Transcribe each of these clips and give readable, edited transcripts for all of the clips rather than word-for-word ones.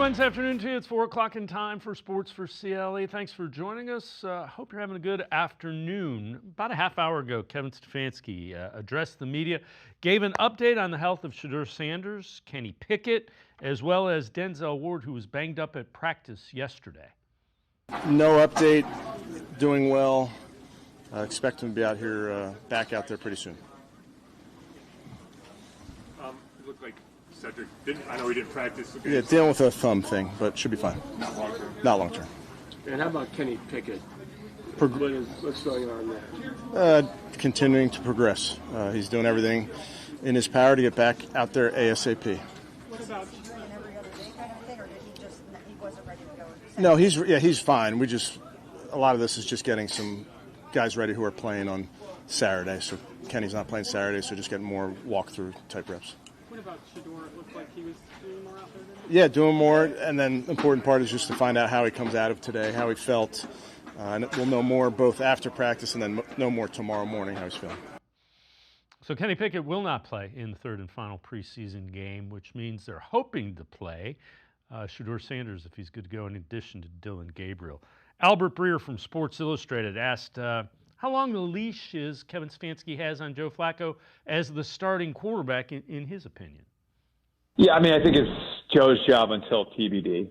Wednesday afternoon to you. It's 4 o'clock in time for Sports4CLE. Thanks for joining us. Hope you're having a good afternoon. About a half hour ago, Kevin Stefanski addressed the media, gave an update on the health of Shadur Sanders, Kenny Pickett, as well as Denzel Ward, who was banged up at practice yesterday. No update. Doing well. Expect him to be out here, back out there pretty soon. It looked like Cedric I know he didn't practice. Yeah, dealing with a thumb thing, but should be fine. Not long term. Not long term. And how about Kenny Pickett? What's going on there? Continuing to progress. He's doing everything in his power to get back out there ASAP. What about an every other day kind of thing, or did he wasn't ready to go? No, he's fine. A lot of this is just getting some guys ready who are playing on Saturday. So Kenny's not playing Saturday, so just getting more walkthrough type reps. What about Shadur? It looked like he was doing more out there than Yeah, doing more, and then the important part is just to find out how he comes out of today, how he felt. And we'll know more both after practice and then know more tomorrow morning how he's feeling. So Kenny Pickett will not play in the third and final preseason game, which means they're hoping to play Shadur Sanders if he's good to go, in addition to Dillon Gabriel. Albert Breer from Sports Illustrated asked how long the leash is Kevin Stefanski has on Joe Flacco as the starting quarterback, in his opinion. Yeah, I mean, I think it's Joe's job until TBD.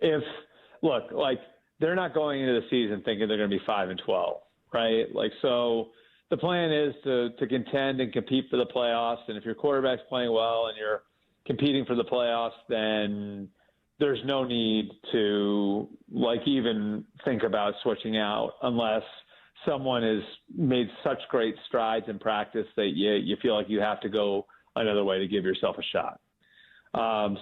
They're not going into the season thinking they're going to be 5-12, right? So the plan is to contend and compete for the playoffs. And if your quarterback's playing well and you're competing for the playoffs, then there's no need to even think about switching out unless someone has made such great strides in practice that you feel like you have to go another way to give yourself a shot.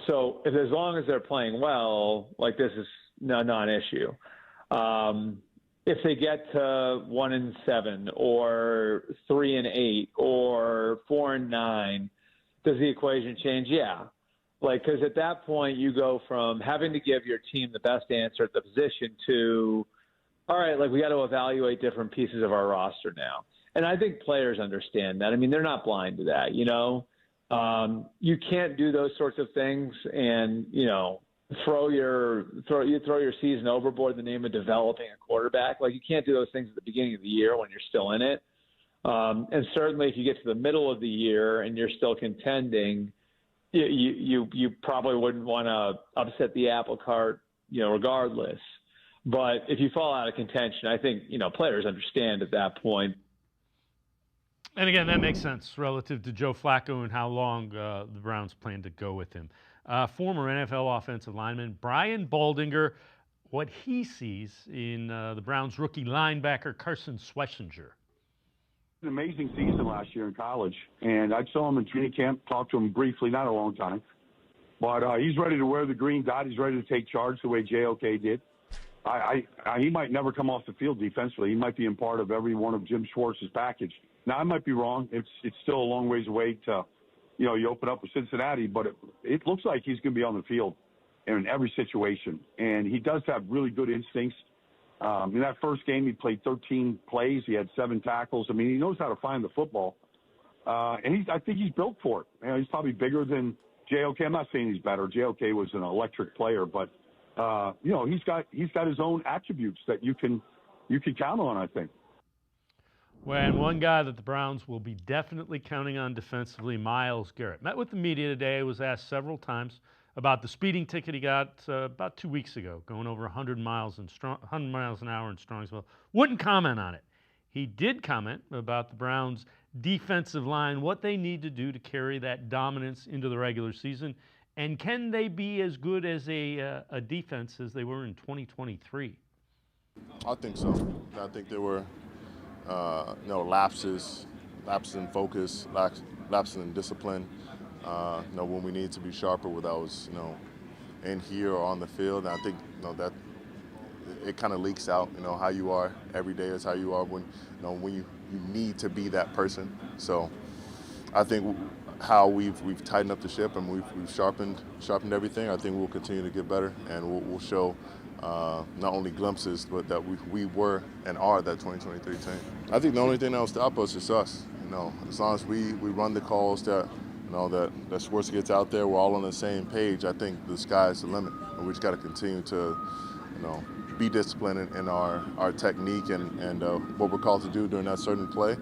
So as long as they're playing well, this is non-issue. If they get to 1-7 or 3-8 or 4-9, does the equation change? Yeah. Because at that point you go from having to give your team the best answer at the position to, all right, we got to evaluate different pieces of our roster now. And I think players understand that. I mean, they're not blind to that, You can't do those sorts of things and, throw your season overboard in the name of developing a quarterback. You can't do those things at the beginning of the year when you're still in it. And certainly if you get to the middle of the year and you're still contending, you probably wouldn't want to upset the apple cart, regardless. But if you fall out of contention, I think, players understand at that point. And again, that makes sense relative to Joe Flacco and how long the Browns plan to go with him. Former NFL offensive lineman Brian Baldinger, what he sees in the Browns rookie linebacker Carson Schlesinger. An amazing season last year in college, and I saw him in training camp, talked to him briefly, not a long time. But he's ready to wear the green dot. He's ready to take charge the way JOK did. He might never come off the field defensively. He might be in part of every one of Jim Schwartz's package. Now, I might be wrong. It's still a long ways away to, you open up with Cincinnati, but it looks like he's going to be on the field in every situation. And he does have really good instincts. In that first game, he played 13 plays. He had 7 tackles. I mean, he knows how to find the football. And I think he's built for it. He's probably bigger than JOK. I'm not saying he's better. JOK was an electric player, but he's got his own attributes that you can count on, I think. When one guy that the Browns will be definitely counting on defensively, Myles Garrett, met with the media today, was asked several times about the speeding ticket he got about 2 weeks ago, going over 100 miles an hour in Strongsville. Wouldn't comment on it. He did comment about the Browns' defensive line, what they need to do to carry that dominance into the regular season, and can they be as good as a defense as they were in 2023? I think so. I think there were lapses in focus, lapses in discipline. When we need to be sharper, whether I was, in here or on the field. And I think, that it kind of leaks out, how you are every day is how you are when you need to be that person. So I think how we've tightened up the ship and we've sharpened everything. I think we'll continue to get better, and we'll show not only glimpses, but that we were and are that 2023 team. I think the only thing that will stop us is us. As long as we run the calls that that sports gets out there, we're all on the same page. I think the sky's the limit, and we just got to continue to, be disciplined in our technique and what we're called to do during that certain play.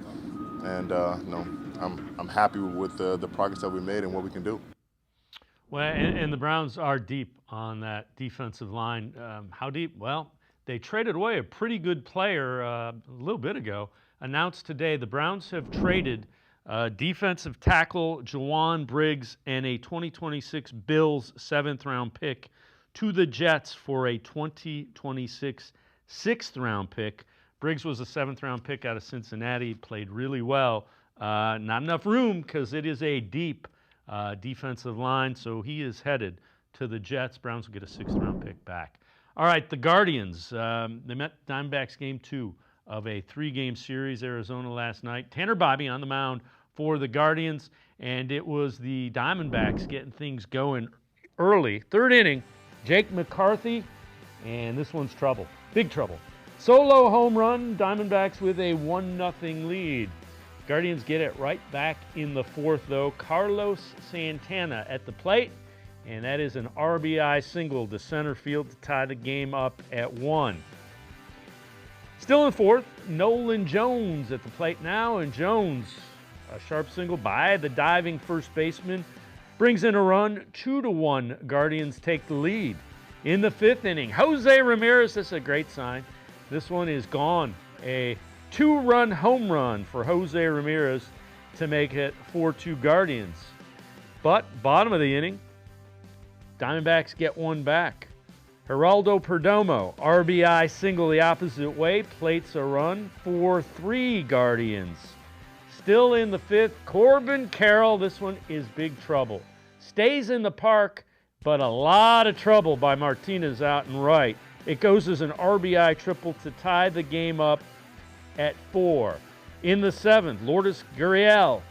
And I'm happy with the progress that we made and what we can do. Well, and the Browns are deep on that defensive line. How deep? Well, they traded away a pretty good player a little bit ago. Announced today the Browns have traded defensive tackle Jawan Briggs and a 2026 Bills 7th-round pick to the Jets for a 2026 6th-round pick. Briggs was a 7th-round pick out of Cincinnati, played really well. Not enough room because it is a deep defensive line, so he is headed to the Jets. Browns will get a 6th-round pick back. All right, the Guardians. They met Diamondbacks game 2 of a 3-game series, Arizona last night. Tanner Bobby on the mound for the Guardians, and it was the Diamondbacks getting things going early. 3rd inning, Jake McCarthy, and this one's trouble, big trouble. Solo home run, Diamondbacks with a 1-0 lead. Guardians get it right back in the 4th, though. Carlos Santana at the plate, and that is an RBI single to center field to tie the game up at 1. Still in 4th, Nolan Jones at the plate now, and Jones, a sharp single by the diving first baseman, brings in a run. 2-1, Guardians take the lead. In the 5th inning, Jose Ramirez, this is a great sign. This one is gone. A 2-run home run for Jose Ramirez to make it 4-2 Guardians. But bottom of the inning, Diamondbacks get one back. Geraldo Perdomo, RBI single the opposite way, plates a run, 4-3 Guardians. Still in the 5th, Corbin Carroll, this one is big trouble. Stays in the park, but a lot of trouble by Martinez out and right. It goes as an RBI triple to tie the game up at 4. In the 7th, Lourdes Gurriel,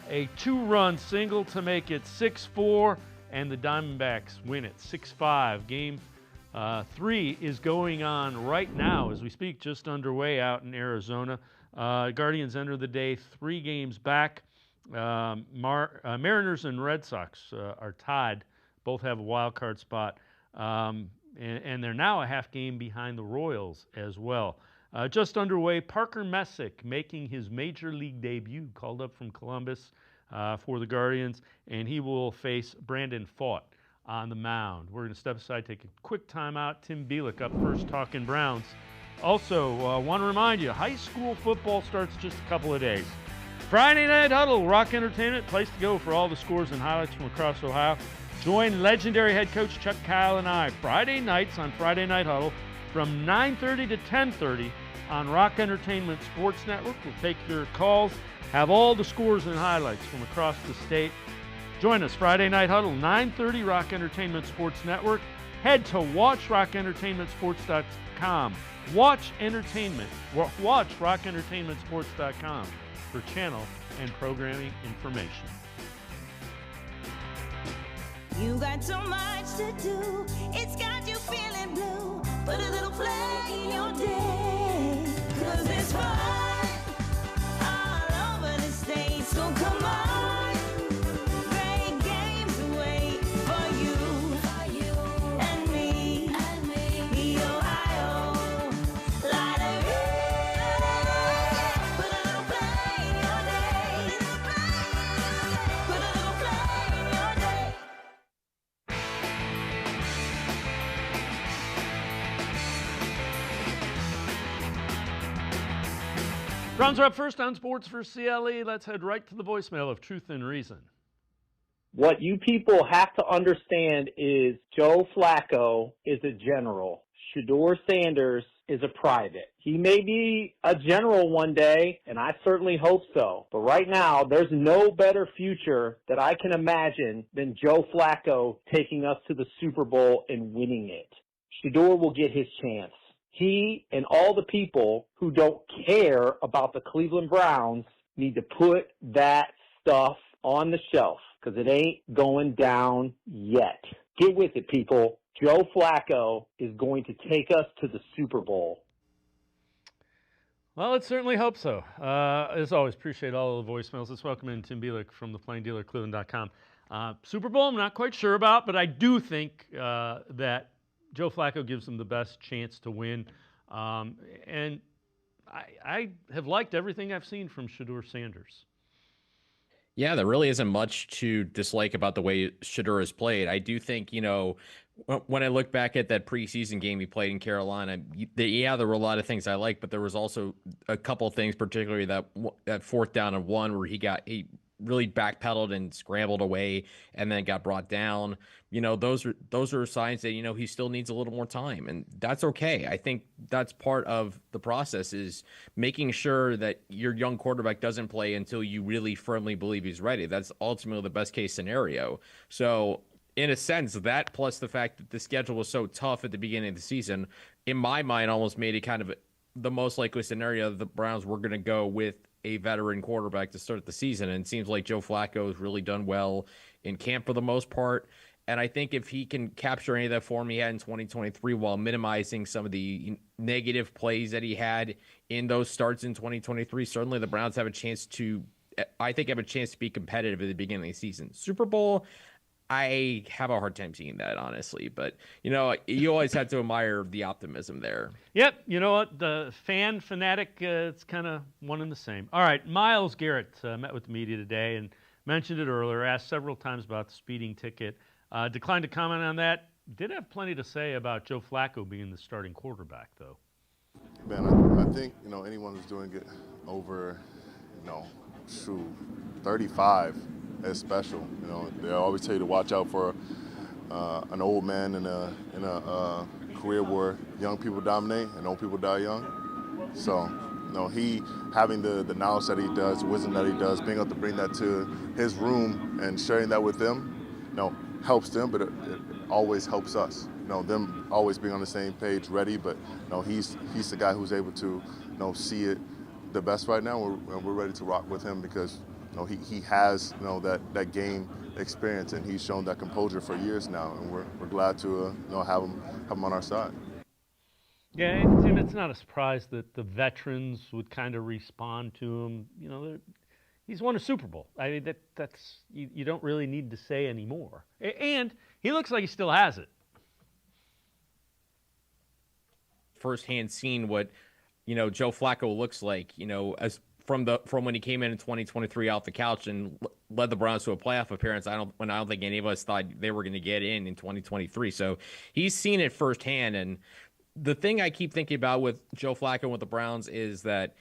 a 2-run single to make it 6-4, and the Diamondbacks win it 6-5. Game 3 is going on right now as we speak, just underway out in Arizona. Guardians enter the day 3 games back. Mariners and Red Sox are tied. Both have a wild card spot. And they're now a half game behind the Royals as well. Just underway, Parker Messick making his major league debut, called up from Columbus for the Guardians, and he will face Brandon Pfaadt on the mound. We're going to step aside, take a quick timeout. Tim Bielik up first, talking Browns. Also, want to remind you, high school football starts just a couple of days. Friday Night Huddle, Rock Entertainment, place to go for all the scores and highlights from across Ohio. Join legendary head coach Chuck Kyle and I Friday nights on Friday Night Huddle from 9:30 to 10:30 on Rock Entertainment Sports Network. We'll take your calls, have all the scores and highlights from across the state. Join us Friday Night Huddle, 9:30, Rock Entertainment Sports Network. Head to watchrockentertainmentsports.com. Watch rockentertainmentsports.com for channel and programming information. You got so much to do, it's got you feeling blue. Put a little play in your day, 'cause it's fun all over the state. So come on, great games wait for you and me, the Ohio Lottery. Put a little play in your day, put a little play in your day. Browns are up first on Sports4CLE. Let's head right to the voicemail of Truth and Reason. What you people have to understand is Joe Flacco is a general. Shadur Sanders is a private. He may be a general one day, and I certainly hope so. But right now, there's no better future that I can imagine than Joe Flacco taking us to the Super Bowl and winning it. Shadur will get his chance. He and all the people who don't care about the Cleveland Browns need to put that stuff on the shelf because it ain't going down yet. Get with it, people. Joe Flacco is going to take us to the Super Bowl. Well, let's certainly hope so. As always, appreciate all of the voicemails. Let's welcome in Tim Bielik from the Plain Dealer, cleveland.com. Super Bowl, I'm not quite sure about, but I do think that Joe Flacco gives them the best chance to win. And I have liked everything I've seen from Shadur Sanders. Yeah, there really isn't much to dislike about the way Shadur has played. I do think, when I look back at that preseason game he played in Carolina, there were a lot of things I liked, but there was also a couple of things, particularly that fourth down and one where he really backpedaled and scrambled away and then got brought down. Those are signs that, he still needs a little more time, and that's okay. I think that's part of the process, is making sure that your young quarterback doesn't play until you really firmly believe he's ready. That's ultimately the best case scenario. So in a sense, that plus the fact that the schedule was so tough at the beginning of the season, in my mind, almost made it kind of the most likely scenario the Browns were going to go with a veteran quarterback to start the season. And it seems like Joe Flacco has really done well in camp for the most part. And I think if he can capture any of that form he had in 2023 while minimizing some of the negative plays that he had in those starts in 2023, certainly the Browns have a chance to be competitive at the beginning of the season. Super Bowl, I have a hard time seeing that, honestly. But, you always have to admire the optimism there. Yep. You know what? The fanatic, it's kind of one and the same. All right. Myles Garrett met with the media today and mentioned it earlier, asked several times about the speeding ticket. Declined to comment on that. Did have plenty to say about Joe Flacco being the starting quarterback, though. Man, I think, anyone who's doing it over, 35 is special. They always tell you to watch out for an old man in a career where young people dominate and old people die young. So, he having the knowledge that he does, the wisdom that he does, being able to bring that to his room and sharing that with them, helps them, but it always helps us. Them always being on the same page, ready. But he's the guy who's able to see it the best right now, and we're ready to rock with him because he has that game experience, and he's shown that composure for years now, and we're glad to have him on our side. Yeah, and Tim, it's not a surprise that the veterans would kind of respond to him. He's won a Super Bowl. I mean, that's you don't really need to say anymore. And he looks like he still has it. Firsthand seen what, Joe Flacco looks like, as from when he came in 2023 off the couch and led the Browns to a playoff appearance. I don't think any of us thought they were going to get in 2023. So he's seen it firsthand. And the thing I keep thinking about with Joe Flacco with the Browns is that,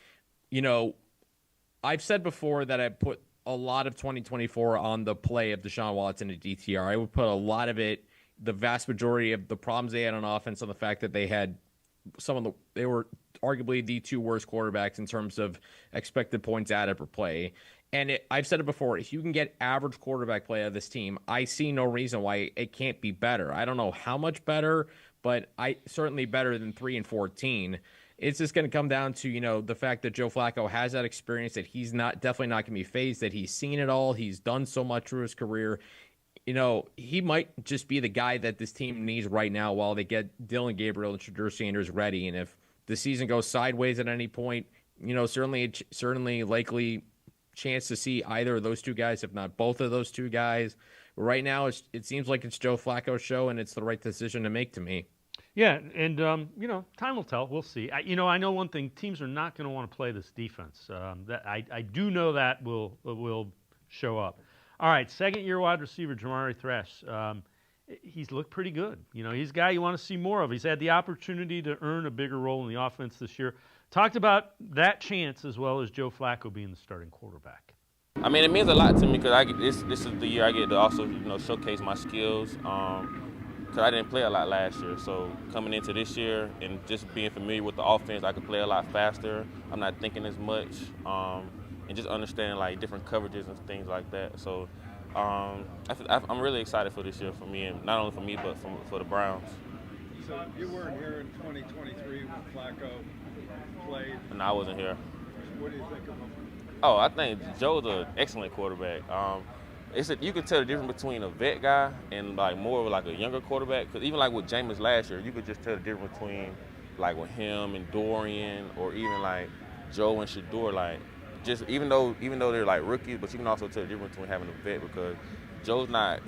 I've said before that I put a lot of 2024 on the play of Deshaun Watson at DTR. I would put a lot of it, the vast majority of the problems they had on offense, on the fact that they had they were arguably the two worst quarterbacks in terms of expected points added per play. And I've said it before, if you can get average quarterback play out of this team, I see no reason why it can't be better. I don't know how much better, but certainly better than 3-14. It's just going to come down to, the fact that Joe Flacco has that experience, that he's definitely not going to be phased, that he's seen it all. He's done so much through his career. He might just be the guy that this team needs right now while they get Dillon Gabriel and Shadur Sanders ready. And if the season goes sideways at any point, certainly likely chance to see either of those two guys, if not both of those two guys. Right now, it seems like it's Joe Flacco's show, and it's the right decision to make to me. Yeah, and, time will tell. We'll see. I know one thing. Teams are not going to want to play this defense. I do know that will show up. All right, second-year wide receiver Jamari Thrash. He's looked pretty good. He's a guy you want to see more of. He's had the opportunity to earn a bigger role in the offense this year. Talked about that chance as well as Joe Flacco being the starting quarterback. I mean, it means a lot to me because this is the year I get to also showcase my skills. Because I didn't play a lot last year, so coming into this year and just being familiar with the offense, I could play a lot faster. I'm not thinking as much, and just understanding like different coverages and things like that. So I'm really excited for this year for me, and not only for me but for the Browns. So you weren't here in 2023 when Flacco played? No, I wasn't here. What do you think of him? Oh, I think Joe's an excellent quarterback. You can tell the difference between a vet guy and like more of like a younger quarterback. Because even like with Jameis last year, you could just tell the difference between like with him and Dorian, or even like Joe and Shadur, like, just even though they're like rookies, but you can also tell the difference between having a vet, because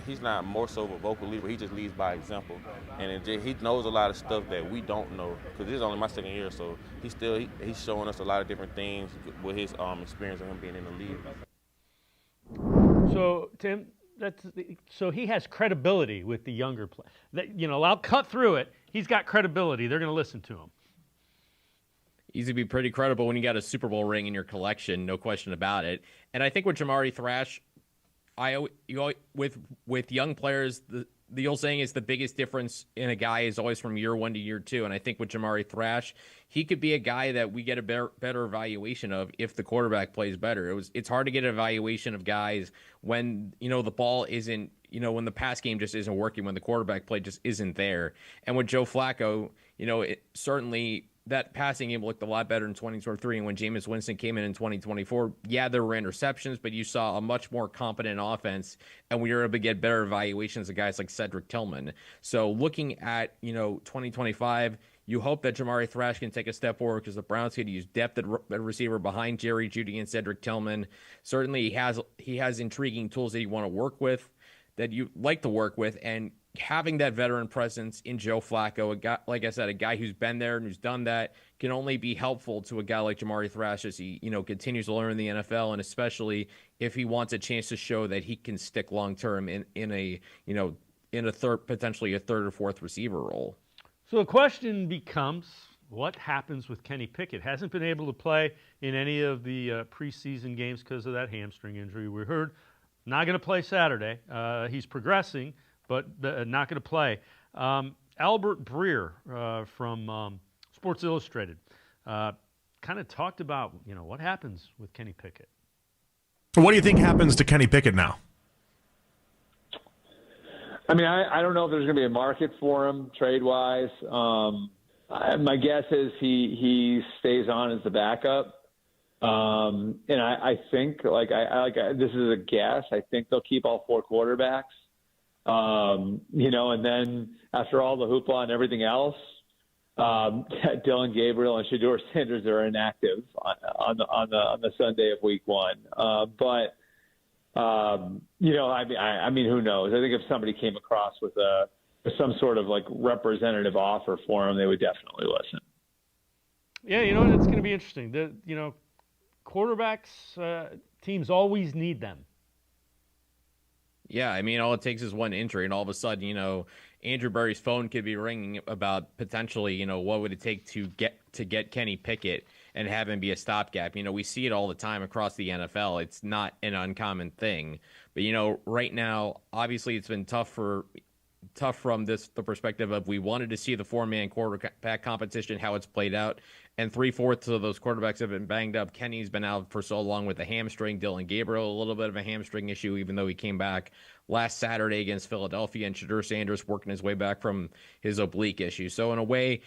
he's not more so of a vocal leader. He just leads by example, and he knows a lot of stuff that we don't know, because this is only my second year, so he's showing us a lot of different things with his experience of him being in the league. So Tim, so he has credibility with the younger players. I'll cut through it. He's got credibility. They're going to listen to him. He's going to be pretty credible when you got a Super Bowl ring in your collection, no question about it. And I think with Jamari Thrash, with young players, the old saying is the biggest difference in a guy is always from year 1 to year 2. And I think with Jamari Thrash, he could be a guy that we get a better evaluation of if the quarterback plays better. It's hard to get an evaluation of guys when, the ball isn't, when the pass game just isn't working, when the quarterback play just isn't there. And with Joe Flacco, certainly that passing game looked a lot better in 2023. And when Jameis Winston came in 2024, yeah, there were interceptions, but you saw a much more competent offense, and we were able to get better evaluations of guys like Cedric Tillman. So looking at, 2025, you hope that Jamari Thrash can take a step forward, because the Browns could use depth at receiver behind Jerry Jeudy and Cedric Tillman. Certainly he has intriguing tools that you want to work with, that you like to work with, and having that veteran presence in Joe Flacco, a guy, like I said, a guy who's been there and who's done that, can only be helpful to a guy like Jamari Thrash as he, continues to learn in the NFL, and especially if he wants a chance to show that he can stick long term in a potentially a third or fourth receiver role. So the question becomes, what happens with Kenny Pickett? Hasn't been able to play in any of the preseason games because of that hamstring injury. We heard not going to play Saturday. He's progressing, but not going to play. Albert Breer from Sports Illustrated kind of talked about, what happens with Kenny Pickett. What do you think happens to Kenny Pickett now? I mean, I don't know if there's going to be a market for him trade-wise. My guess is he stays on as the backup. And I think, this is a guess, I think they'll keep all 4 quarterbacks. And then after all the hoopla and everything else, Dillon Gabriel and Shadur Sanders are inactive on the Sunday of week 1. I mean, who knows? I think if somebody came across with some sort of representative offer for him, they would definitely listen. Yeah, it's going to be interesting. Quarterbacks, teams always need them. Yeah, I mean, all it takes is one injury, and all of a sudden, Andrew Berry's phone could be ringing about potentially, what would it take to get Kenny Pickett and have him be a stopgap. We see it all the time across the NFL. It's not an uncommon thing. But, right now, obviously it's been tough from the perspective of we wanted to see the 4-man quarterback competition, how it's played out, and 3/4 of those quarterbacks have been banged up. Kenny's been out for so long with a hamstring. Dillon Gabriel, a little bit of a hamstring issue, even though he came back last Saturday against Philadelphia, and Shadur Sanders working his way back from his oblique issue. So in a way,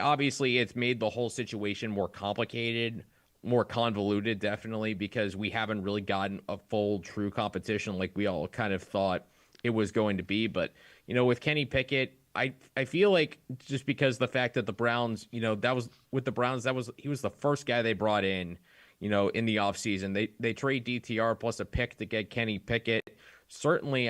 obviously it's made the whole situation more complicated, more convoluted, definitely, because we haven't really gotten a full, true competition like we all kind of thought it was going to be. But, with Kenny Pickett, I feel like just because the fact that the Browns, he was the first guy they brought in, in the offseason. They trade DTR plus a pick to get Kenny Pickett. Certainly,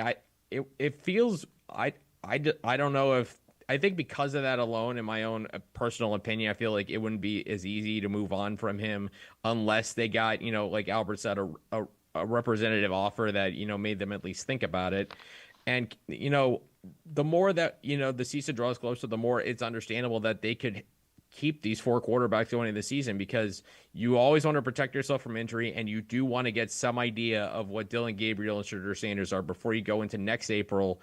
it feels, I don't know if, I think because of that alone, in my own personal opinion, I feel like it wouldn't be as easy to move on from him unless they got, like Albert said, a representative offer that, made them at least think about it. And, the more that, the season draws closer, the more it's understandable that they could keep these 4 quarterbacks going into the season, because you always want to protect yourself from injury, and you do want to get some idea of what Dillon Gabriel and Shadur Sanders are before you go into next April.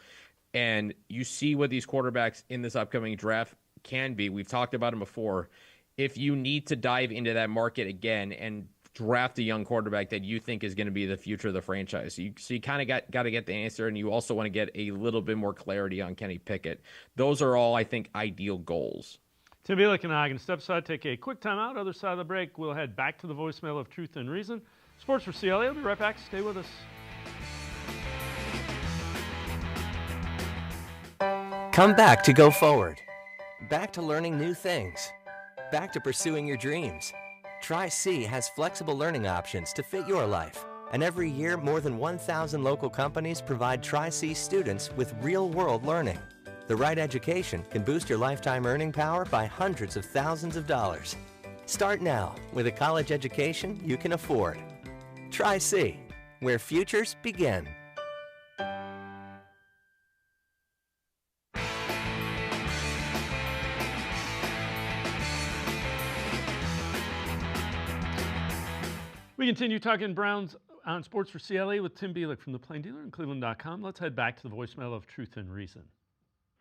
And you see what these quarterbacks in this upcoming draft can be. We've talked about them before. If you need to dive into that market again and draft a young quarterback that you think is going to be the future of the franchise. So you kind of got to get the answer, and you also want to get a little bit more clarity on Kenny Pickett. Those are all, I think, ideal goals. Tim Bielik and I are going to step aside, take a quick timeout. Other side of the break, we'll head back to the voicemail of Truth and Reason. Sports4CLE. I'll be right back. Stay with us. Come back to Go Forward. Back to learning new things. Back to pursuing your dreams. Tri-C has flexible learning options to fit your life. And every year, more than 1,000 local companies provide Tri-C students with real-world learning. The right education can boost your lifetime earning power by hundreds of thousands of dollars. Start now with a college education you can afford. Tri-C, where futures begin. We continue talking Browns on Sports4CLE with Tim Bielik from the Plain Dealer and cleveland.com. Let's head back to the voicemail of Truth and Reason.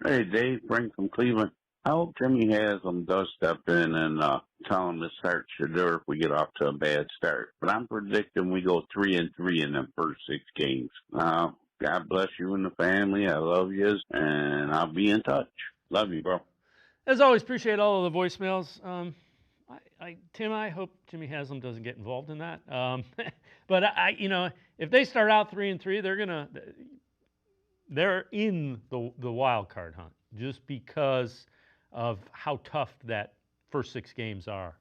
Hey, Dave, Frank from Cleveland. I hope Jimmy Haslam does step in and tell him to start Shadur if we get off to a bad start. But I'm predicting we go 3-3 in the first 6 games. God bless you and the family. I love you, and I'll be in touch. Love you, bro. As always, appreciate all of the voicemails. Tim, I hope Jimmy Haslam doesn't get involved in that. But if they start out 3-3, they're in the wild card hunt just because of how tough that first 6 games are.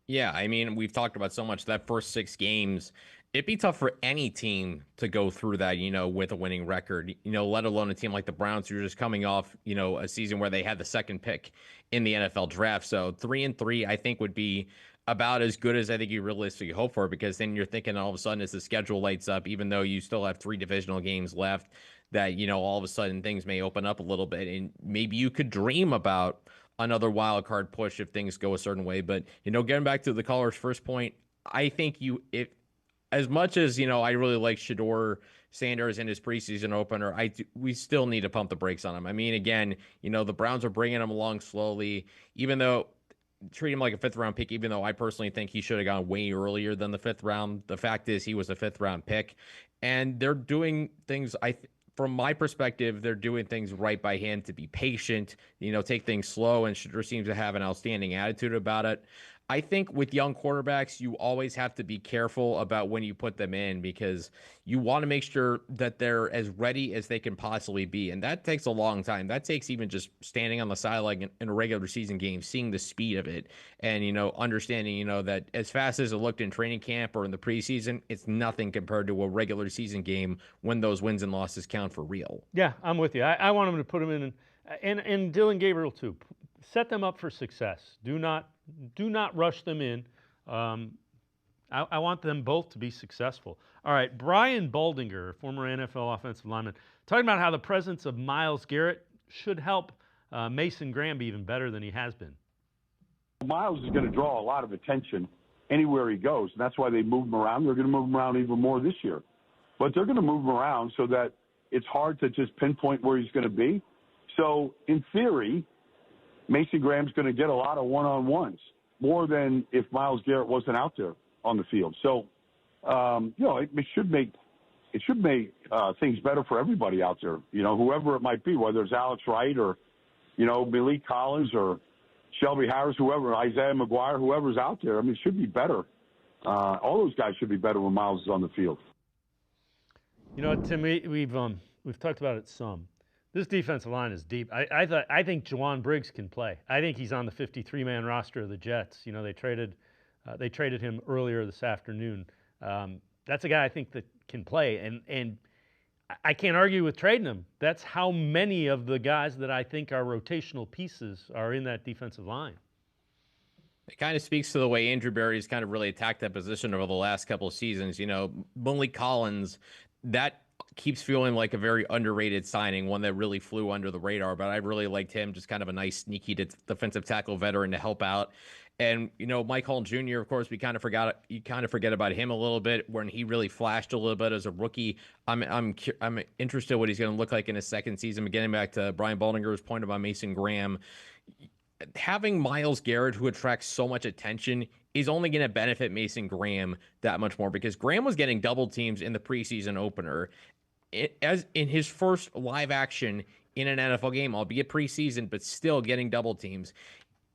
Yeah, I mean, we've talked about so much that first 6 games. It'd be tough for any team to go through that, with a winning record, let alone a team like the Browns who are just coming off, a season where they had the second pick in the NFL draft. So 3-3, I think, would be about as good as I think you realistically hope for, because then you're thinking all of a sudden as the schedule lights up, even though you still have 3 divisional games left, that, all of a sudden things may open up a little bit and maybe you could dream about another wild card push if things go a certain way. But, getting back to the caller's first point, I think as much as, I really like Shadur Sanders in his preseason opener, we still need to pump the brakes on him. I mean, again, the Browns are bringing him along slowly, even though treat him like a 5th round pick, even though I personally think he should have gone way earlier than the 5th round. The fact is he was a 5th round pick, and they're doing things, from my perspective, they're doing things right by hand to be patient, take things slow, and Shadur seems to have an outstanding attitude about it. I think with young quarterbacks, you always have to be careful about when you put them in, because you want to make sure that they're as ready as they can possibly be. And that takes a long time. That takes even just standing on the sideline in a regular season game, seeing the speed of it, and, understanding, that as fast as it looked in training camp or in the preseason, it's nothing compared to a regular season game when those wins and losses count for real. Yeah, I'm with you. I want them to put them in, and Dillon Gabriel too. Set them up for success. Do not rush them in. I want them both to be successful. All right, Brian Baldinger, former NFL offensive lineman, talking about how the presence of Myles Garrett should help Mason Graham be even better than he has been. Myles is going to draw a lot of attention anywhere he goes, and that's why they move him around. They're going to move him around even more this year. But they're going to move him around so that it's hard to just pinpoint where he's going to be. So, in theory, Mason Graham's going to get a lot of one-on-ones, more than if Myles Garrett wasn't out there on the field. So, it should make things better for everybody out there. Whoever it might be, whether it's Alex Wright or, Bielik Collins or Shelby Harris, whoever, Isaiah McGuire, whoever's out there. I mean, it should be better. All those guys should be better when Myles is on the field. Tim, we've talked about it some. This defensive line is deep. I think Juwan Briggs can play. I think he's on the 53-man roster of the Jets. They traded him earlier this afternoon. That's a guy I think that can play, and I can't argue with trading him. That's how many of the guys that I think are rotational pieces are in that defensive line. It kind of speaks to the way Andrew Berry's kind of really attacked that position over the last couple of seasons. Bielik Collins, that keeps feeling like a very underrated signing, one that really flew under the radar, but I really liked him, just kind of a nice, sneaky defensive tackle veteran to help out. And, Mike Hull Jr., of course, you kind of forget about him a little bit when he really flashed a little bit as a rookie. I'm interested what he's going to look like in his second season. But getting back to Brian Baldinger's point about Mason Graham, having Myles Garrett, who attracts so much attention, is only going to benefit Mason Graham that much more, because Graham was getting double teams in the preseason opener. As in his first live action in an NFL game, albeit preseason, but still getting double teams.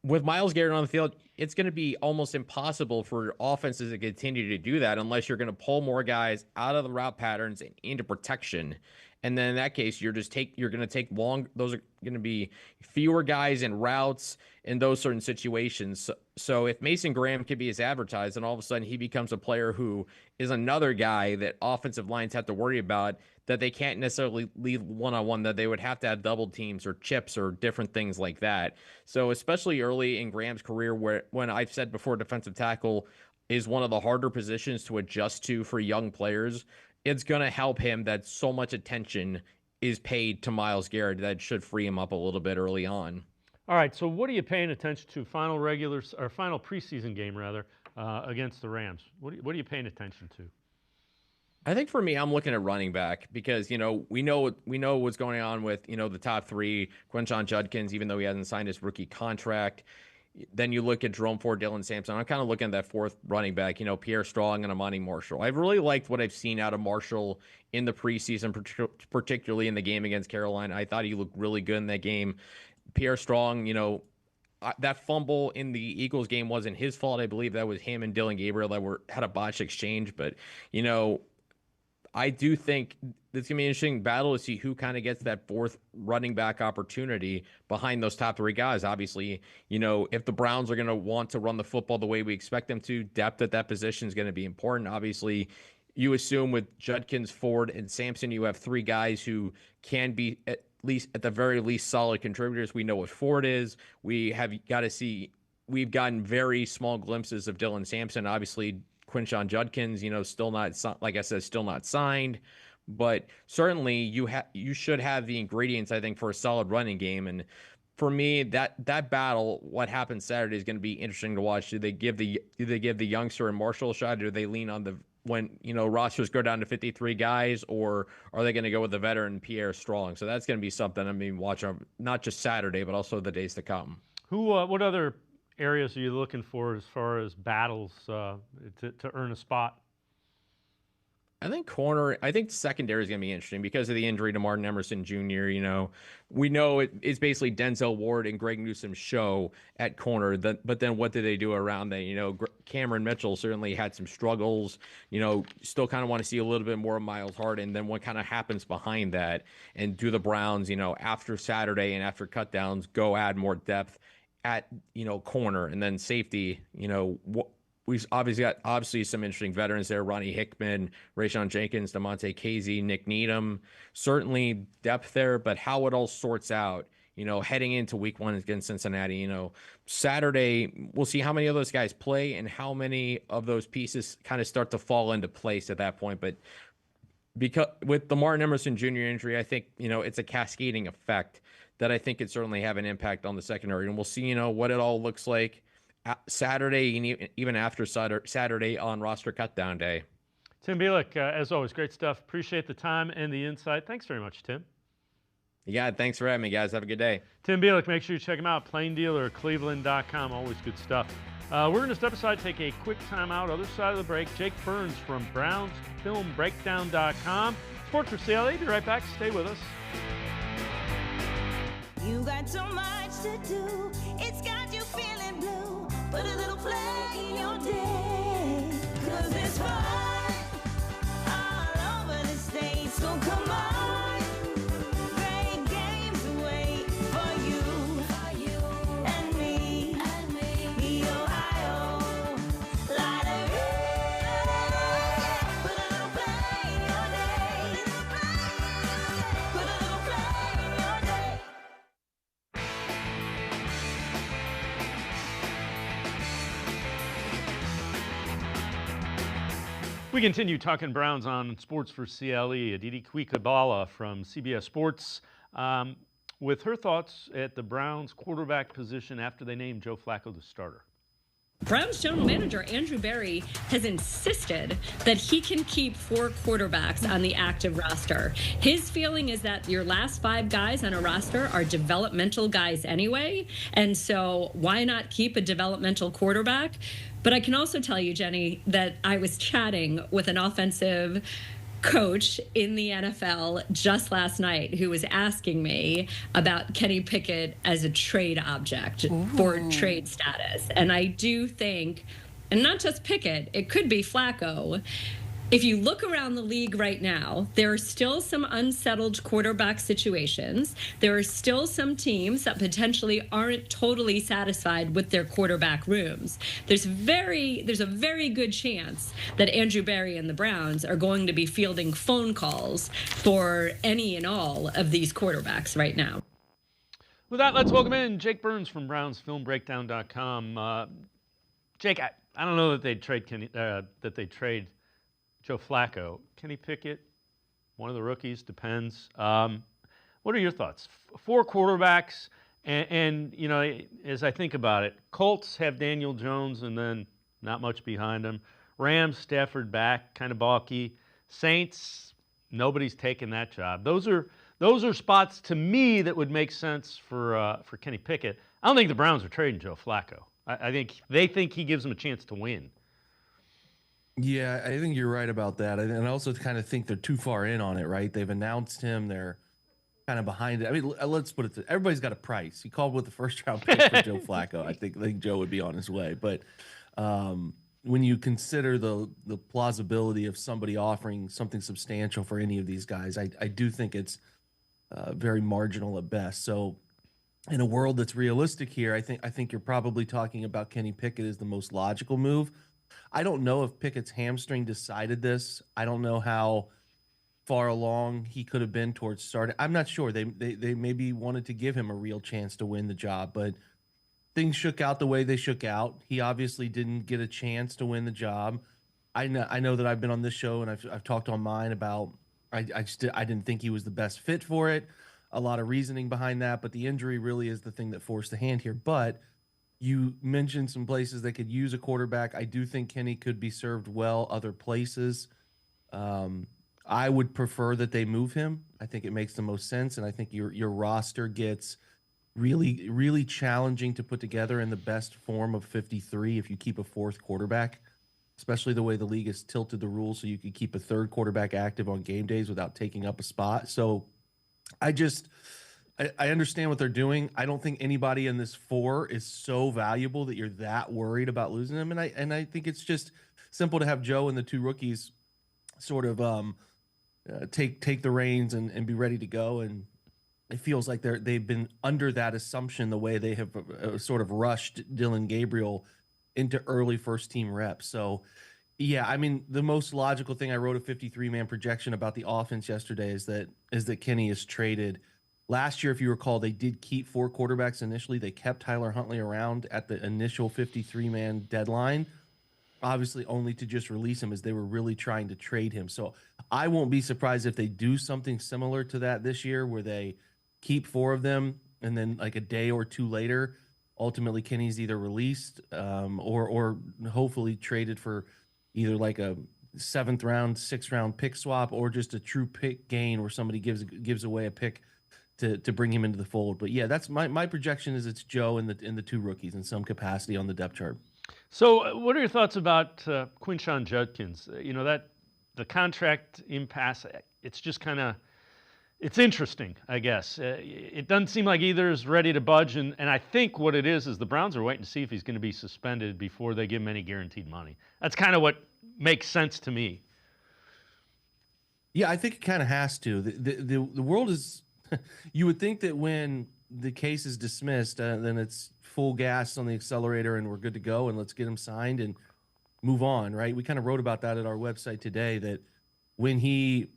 With Myles Garrett on the field, it's going to be almost impossible for offenses to continue to do that unless you're going to pull more guys out of the route patterns and into protection. And then in that case, you're going to take long. Those are going to be fewer guys in routes in those certain situations. So if Mason Graham could be as advertised, and all of a sudden he becomes a player who is another guy that offensive lines have to worry about, that they can't necessarily lead one-on-one, that they would have to have double teams or chips or different things like that. So especially early in Graham's career, when I've said before, defensive tackle is one of the harder positions to adjust to for young players, it's going to help him that so much attention is paid to Myles Garrett that should free him up a little bit early on. All right, so what are you paying attention to? Final preseason game rather against the Rams. What are you paying attention to? I think for me, I'm looking at running back because we know what's going on with the top three. Quinshon Judkins, even though he hasn't signed his rookie contract. Then you look at Jerome Ford, Dillon Sampson. I'm kind of looking at that fourth running back, Pierre Strong and Amani Marshall. I've really liked what I've seen out of Marshall in the preseason, particularly in the game against Carolina. I thought he looked really good in that game. Pierre Strong, that fumble in the Eagles game wasn't his fault. I believe that was him and Dillon Gabriel that had a botched exchange. But, I do think it's going to be an interesting battle to see who kind of gets that fourth running back opportunity behind those top three guys. Obviously, if the Browns are going to want to run the football the way we expect them to, depth at that position is going to be important. Obviously, you assume with Judkins, Ford, and Sampson, you have three guys who can be at the very least solid contributors. We know what Ford is. We've gotten very small glimpses of Dillon Sampson. Obviously, Quinshon Judkins, still not signed, but certainly you should have the ingredients, I think, for a solid running game. And for me, that battle, what happens Saturday, is going to be interesting to watch. Do they give the youngster and Marshall a shot, or do they lean on when rosters go down to 53 guys, or are they going to go with the veteran Pierre Strong? So that's going to be something I'm going to watch on not just Saturday, but also the days to come. What other areas are you looking for as far as battles to earn a spot? I think secondary is going to be interesting because of the injury to Martin Emerson Jr. We know it's basically Denzel Ward and Greg Newsome's show at corner. But then what do they do around that? Cameron Mitchell certainly had some struggles. Still kind of want to see a little bit more of Miles Harden. Then what kind of happens behind that? And do the Browns, after Saturday and after cutdowns, go add more depth at corner? And then safety, we've obviously some interesting veterans there: Ronnie Hickman, Rayshon Jenkins, DeMonte Casey, Nick Needham. Certainly depth there, but how it all sorts out, heading into week 1 against Cincinnati, Saturday, we'll see how many of those guys play and how many of those pieces kind of start to fall into place at that point. But because with the Martin Emerson Jr. injury, I think, it's a cascading effect that I think could certainly have an impact on the secondary. And we'll see, what it all looks like Saturday and even after Saturday on roster cutdown day. Tim Bielik, as always, great stuff. Appreciate the time and the insight. Thanks very much, Tim. Yeah, thanks for having me, guys. Have a good day. Tim Bielik, make sure you check him out. Plain Deal or cleveland.com. Always good stuff. We're going to step aside, take a quick timeout. Other side of the break, Jake Burns from BrownsFilmBreakdown.com. Sports4CLE. Be right back. Stay with us. You got so much to do, it's got you feeling blue. Put a little play in your day, 'cause it's fun all over the state. So come on, great games wait for you and me, the Ohio Lottery. Put a little play in your day, put a little play in your day. We continue talking Browns on Sports4CLE. Aditi Kwikabala from CBS Sports with her thoughts at the Browns quarterback position after they named Joe Flacco the starter. Browns general manager Andrew Berry has insisted that he can keep 4 quarterbacks on the active roster. His feeling is that your last 5 guys on a roster are developmental guys anyway, and so why not keep a developmental quarterback? But I can also tell you, Jenny, that I was chatting with an offensive coach in the NFL just last night who was asking me about Kenny Pickett as a trade object for trade status. And I do think, and not just Pickett, it could be Flacco, If you look around the league right now, there are still some unsettled quarterback situations. There are still some teams that potentially aren't totally satisfied with their quarterback rooms. There's a very good chance that Andrew Berry and the Browns are going to be fielding phone calls for any and all of these quarterbacks right now. With that, let's welcome in Jake Burns from BrownsFilmBreakdown.com. Jake, I don't know that they'd trade Joe Flacco. Kenny Pickett, one of the rookies, depends. What are your thoughts? 4 quarterbacks, and you know, as I think about it, Colts have Daniel Jones and then not much behind him. Rams, Stafford back, kind of balky. Saints, nobody's taking that job. Those are spots to me that would make sense for Kenny Pickett. I don't think the Browns are trading Joe Flacco. I think they think he gives them a chance to win. Yeah, I think you're right about that. And I also kind of think they're too far in on it, right? They've announced him. They're kind of behind it. I mean, let's put it everybody's got a price. He called with the first-round pick for Joe Flacco. I think Joe would be on his way. But when you consider the plausibility of somebody offering something substantial for any of these guys, I do think it's very marginal at best. So in a world that's realistic here, I think you're probably talking about Kenny Pickett as the most logical move. I don't know if Pickett's hamstring decided this. I don't know how far along he could have been towards starting. I'm not sure. They maybe wanted to give him a real chance to win the job, but things shook out the way they shook out. He obviously didn't get a chance to win the job. I know that I've been on this show and I've talked on mine about I didn't think he was the best fit for it. A lot of reasoning behind that, but the injury really is the thing that forced the hand here. But you mentioned some places that could use a quarterback. I do think Kenny could be served well other places. I would prefer that they move him. I think it makes the most sense, and I think your roster gets really, really challenging to put together in the best form of 53 if you keep a 4th quarterback, especially the way the league has tilted the rules so you could keep a 3rd quarterback active on game days without taking up a spot. So I understand what they're doing. I don't think anybody in this 4 is so valuable that you're that worried about losing them. And I think it's just simple to have Joe and the 2 rookies sort of take the reins and be ready to go. And it feels like they've been under that assumption the way they have sort of rushed Dillon Gabriel into early first-team reps. So, yeah, I mean, the most logical thing, I wrote a 53-man projection about the offense yesterday, is that Kenny is traded. Last year, if you recall, they did keep 4 quarterbacks initially. They kept Tyler Huntley around at the initial 53-man deadline, obviously only to just release him as they were really trying to trade him. So I won't be surprised if they do something similar to that this year, where they keep 4 of them and then like a day or 2 later, ultimately Kenny's either released or hopefully traded for either like a 7th round, 6th round pick swap, or just a true pick gain where somebody gives away a pick to bring him into the fold. But yeah, that's my projection is it's Joe and the 2 rookies in some capacity on the depth chart. So what are your thoughts about Quinshon Judkins? You know, that the contract impasse, it's just kind of, it's interesting, I guess. It doesn't seem like either is ready to budge, and I think what it is the Browns are waiting to see if he's going to be suspended before they give him any guaranteed money. That's kind of what makes sense to me. Yeah, I think it kind of has to. The world is you would think that when the case is dismissed, then it's full gas on the accelerator and we're good to go and let's get him signed and move on, right? We kind of wrote about that at our website today, that when he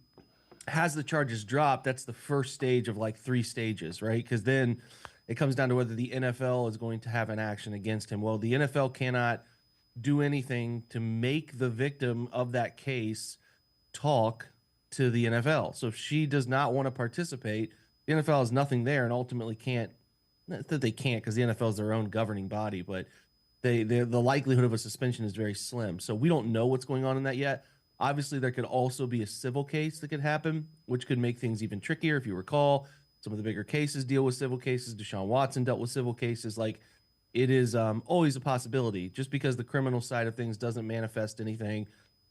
has the charges dropped, that's the first stage of like 3 stages, right? Because then it comes down to whether the NFL is going to have an action against him. Well, the NFL cannot do anything to make the victim of that case talk to the NFL. So if she does not want to participate, the NFL has nothing there and ultimately can't, not that they can't because the NFL is their own governing body, but the likelihood of a suspension is very slim. So we don't know what's going on in that yet. Obviously, there could also be a civil case that could happen, which could make things even trickier. If you recall, some of the bigger cases deal with civil cases. Deshaun Watson dealt with civil cases. Like, it is always a possibility. Just because the criminal side of things doesn't manifest anything,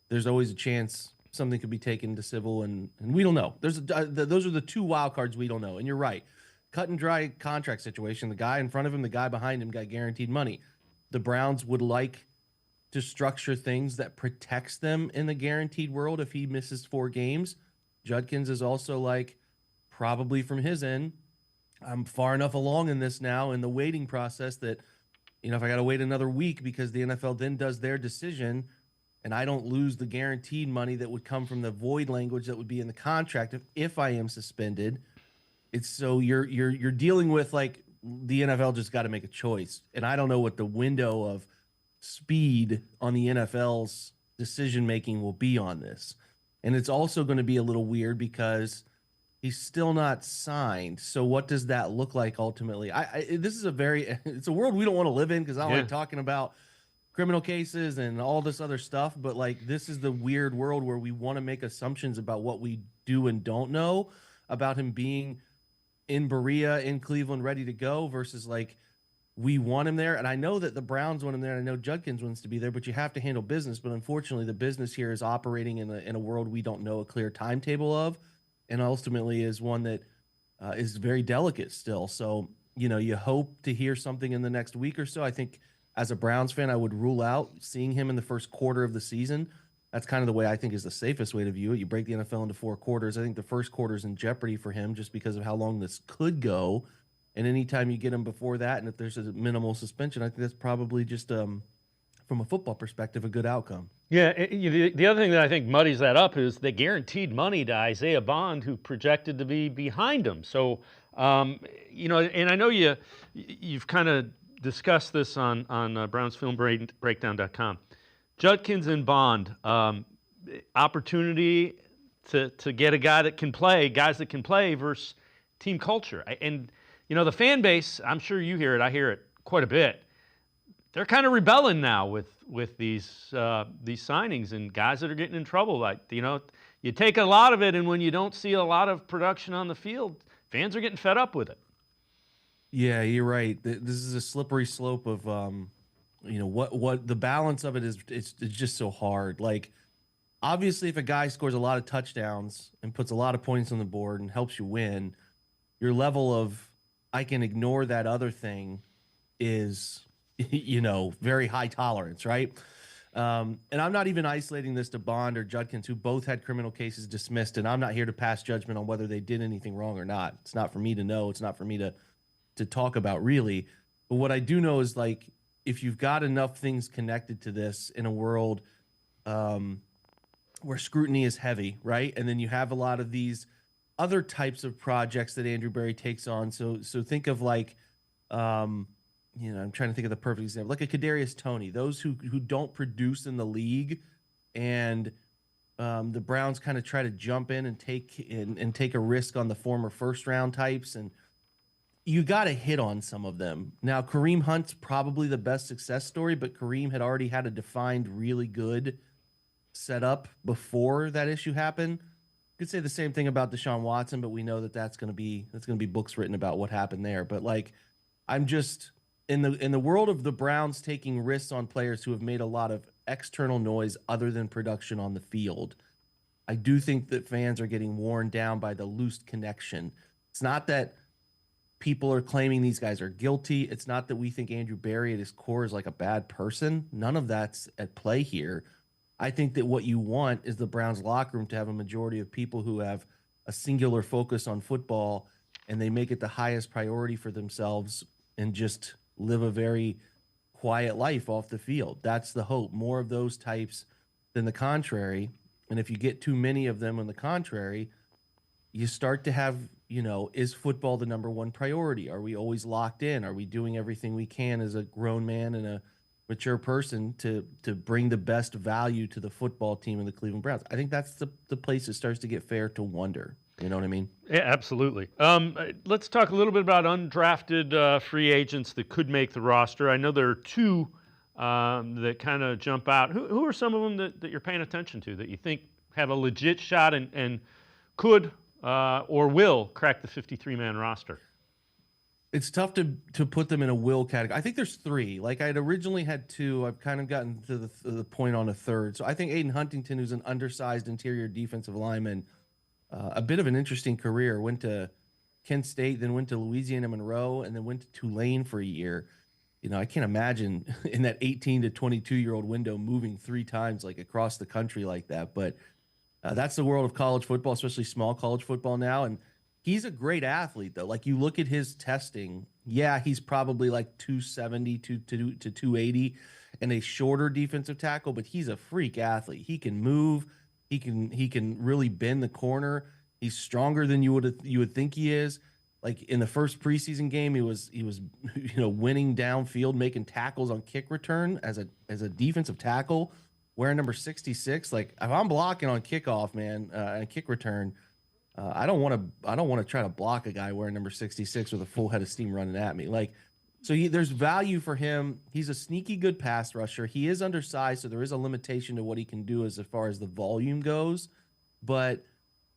there's always a chance something could be taken to civil, and we don't know. Those are the 2 wild cards we don't know. And you're right. Cut and dry contract situation. The guy in front of him, the guy behind him got guaranteed money. The Browns would like to structure things that protects them in the guaranteed world if he misses 4 games. Judkins is also like, probably from his end, I'm far enough along in this now in the waiting process that, you know, if I got to wait another week because the NFL then does their decision and I don't lose the guaranteed money that would come from the void language that would be in the contract if I am suspended. It's so you're dealing with, like, the NFL just got to make a choice. And I don't know what the window of speed on the NFL's decision making will be on this. And it's also going to be a little weird because he's still not signed. So what does that look like ultimately? This is it's a world we don't want to live in because I don't like talking about criminal cases and all this other stuff. But, like, this is the weird world where we want to make assumptions about what we do and don't know about him being in Berea, in Cleveland, ready to go versus, like, we want him there. And I know that the Browns want him there. And I know Judkins wants to be there, but you have to handle business. But unfortunately, the business here is operating in a world we don't know a clear timetable of, and ultimately is one that is very delicate still. So, you know, you hope to hear something in the next week or so. I think as a Browns fan, I would rule out seeing him in the first quarter of the season. That's kind of the way I think is the safest way to view it. You break the NFL into 4 quarters. I think the first quarter is in jeopardy for him just because of how long this could go. And anytime you get him before that, and if there's a minimal suspension, I think that's probably just, from a football perspective, a good outcome. Yeah, the other thing that I think muddies that up is they guaranteed money to Isaiah Bond, who projected to be behind him. So, you know, and I know you've kind of discussed this on BrownsFilmBreakdown.com. Judkins and Bond, opportunity to get a guy that can play, guys that can play versus team culture. And, you know, the fan base, I'm sure you hear it, I hear it quite a bit. They're kind of rebelling now with these signings and guys that are getting in trouble. Like, you know, you take a lot of it, and when you don't see a lot of production on the field, fans are getting fed up with it. Yeah, you're right. This is a slippery slope of, you know, what the balance of it is. It's just so hard. Like, obviously, if a guy scores a lot of touchdowns and puts a lot of points on the board and helps you win, your level of I can ignore that other thing is, you know, very high tolerance, right? And I'm not even isolating this to Bond or Judkins, who both had criminal cases dismissed, and I'm not here to pass judgment on whether they did anything wrong or not. It's not for me to know. It's not for me to talk about, really. But what I do know is, like, if you've got enough things connected to this in a world where scrutiny is heavy, right? And then you have a lot of these other types of projects that Andrew Berry takes on. So think of, like, you know, I'm trying to think of the perfect example, like a Kadarius Toney, those who don't produce in the league, and the Browns kind of try to jump in and take a risk on the former first round types, and you got to hit on some of them. Now, Kareem Hunt's probably the best success story, but Kareem had already had a defined, really good setup before that issue happened. You could say the same thing about Deshaun Watson, but we know that that's going to be books written about what happened there. But, like, I'm just in the world of the Browns taking risks on players who have made a lot of external noise other than production on the field. I do think that fans are getting worn down by the loose connection. It's not that people are claiming these guys are guilty. It's not that we think Andrew Berry at his core is like a bad person. None of that's at play here. I think that what you want is the Browns locker room to have a majority of people who have a singular focus on football, and they make it the highest priority for themselves and just live a very quiet life off the field. That's the hope. More of those types than the contrary. And if you get too many of them on the contrary, you start to have, you know, is football the number one priority? Are we always locked in? Are we doing everything we can as a grown man and a mature person to bring the best value to the football team and the Cleveland Browns? I think that's the place it starts to get fair to wonder. You know what I mean? Yeah, absolutely. Let's talk a little bit about undrafted free agents that could make the roster. I know there are 2 that kind of jump out. Who are some of them that you're paying attention to that you think have a legit shot and could or will crack the 53-man roster? It's tough to put them in a will category. I think there's 3. Like, I'd originally had 2. I've kind of gotten to the point on a third. So I think Aiden Huntington, who's an undersized interior defensive lineman, a bit of an interesting career. Went to Kent State, then went to Louisiana Monroe, and then went to Tulane for a year. I can't imagine in that 18 to 22-year-old window moving 3 times like across the country like that. But that's the world of college football, especially small college football now. And he's a great athlete, though. Like, you look at his testing, yeah, he's probably like 270 to 280 and a shorter defensive tackle, but he's a freak athlete. He can move. He can really bend the corner. He's stronger than you would think he is. Like, in the first preseason game, he was winning downfield, making tackles on kick return as a defensive tackle, wearing number 66. Like, if I'm blocking on kickoff, man, and kick return, I don't want to try to block a guy wearing number 66 with a full head of steam running at me. Like, so there's value for him. He's a sneaky good pass rusher. He is undersized, so there is a limitation to what he can do as far as the volume goes. But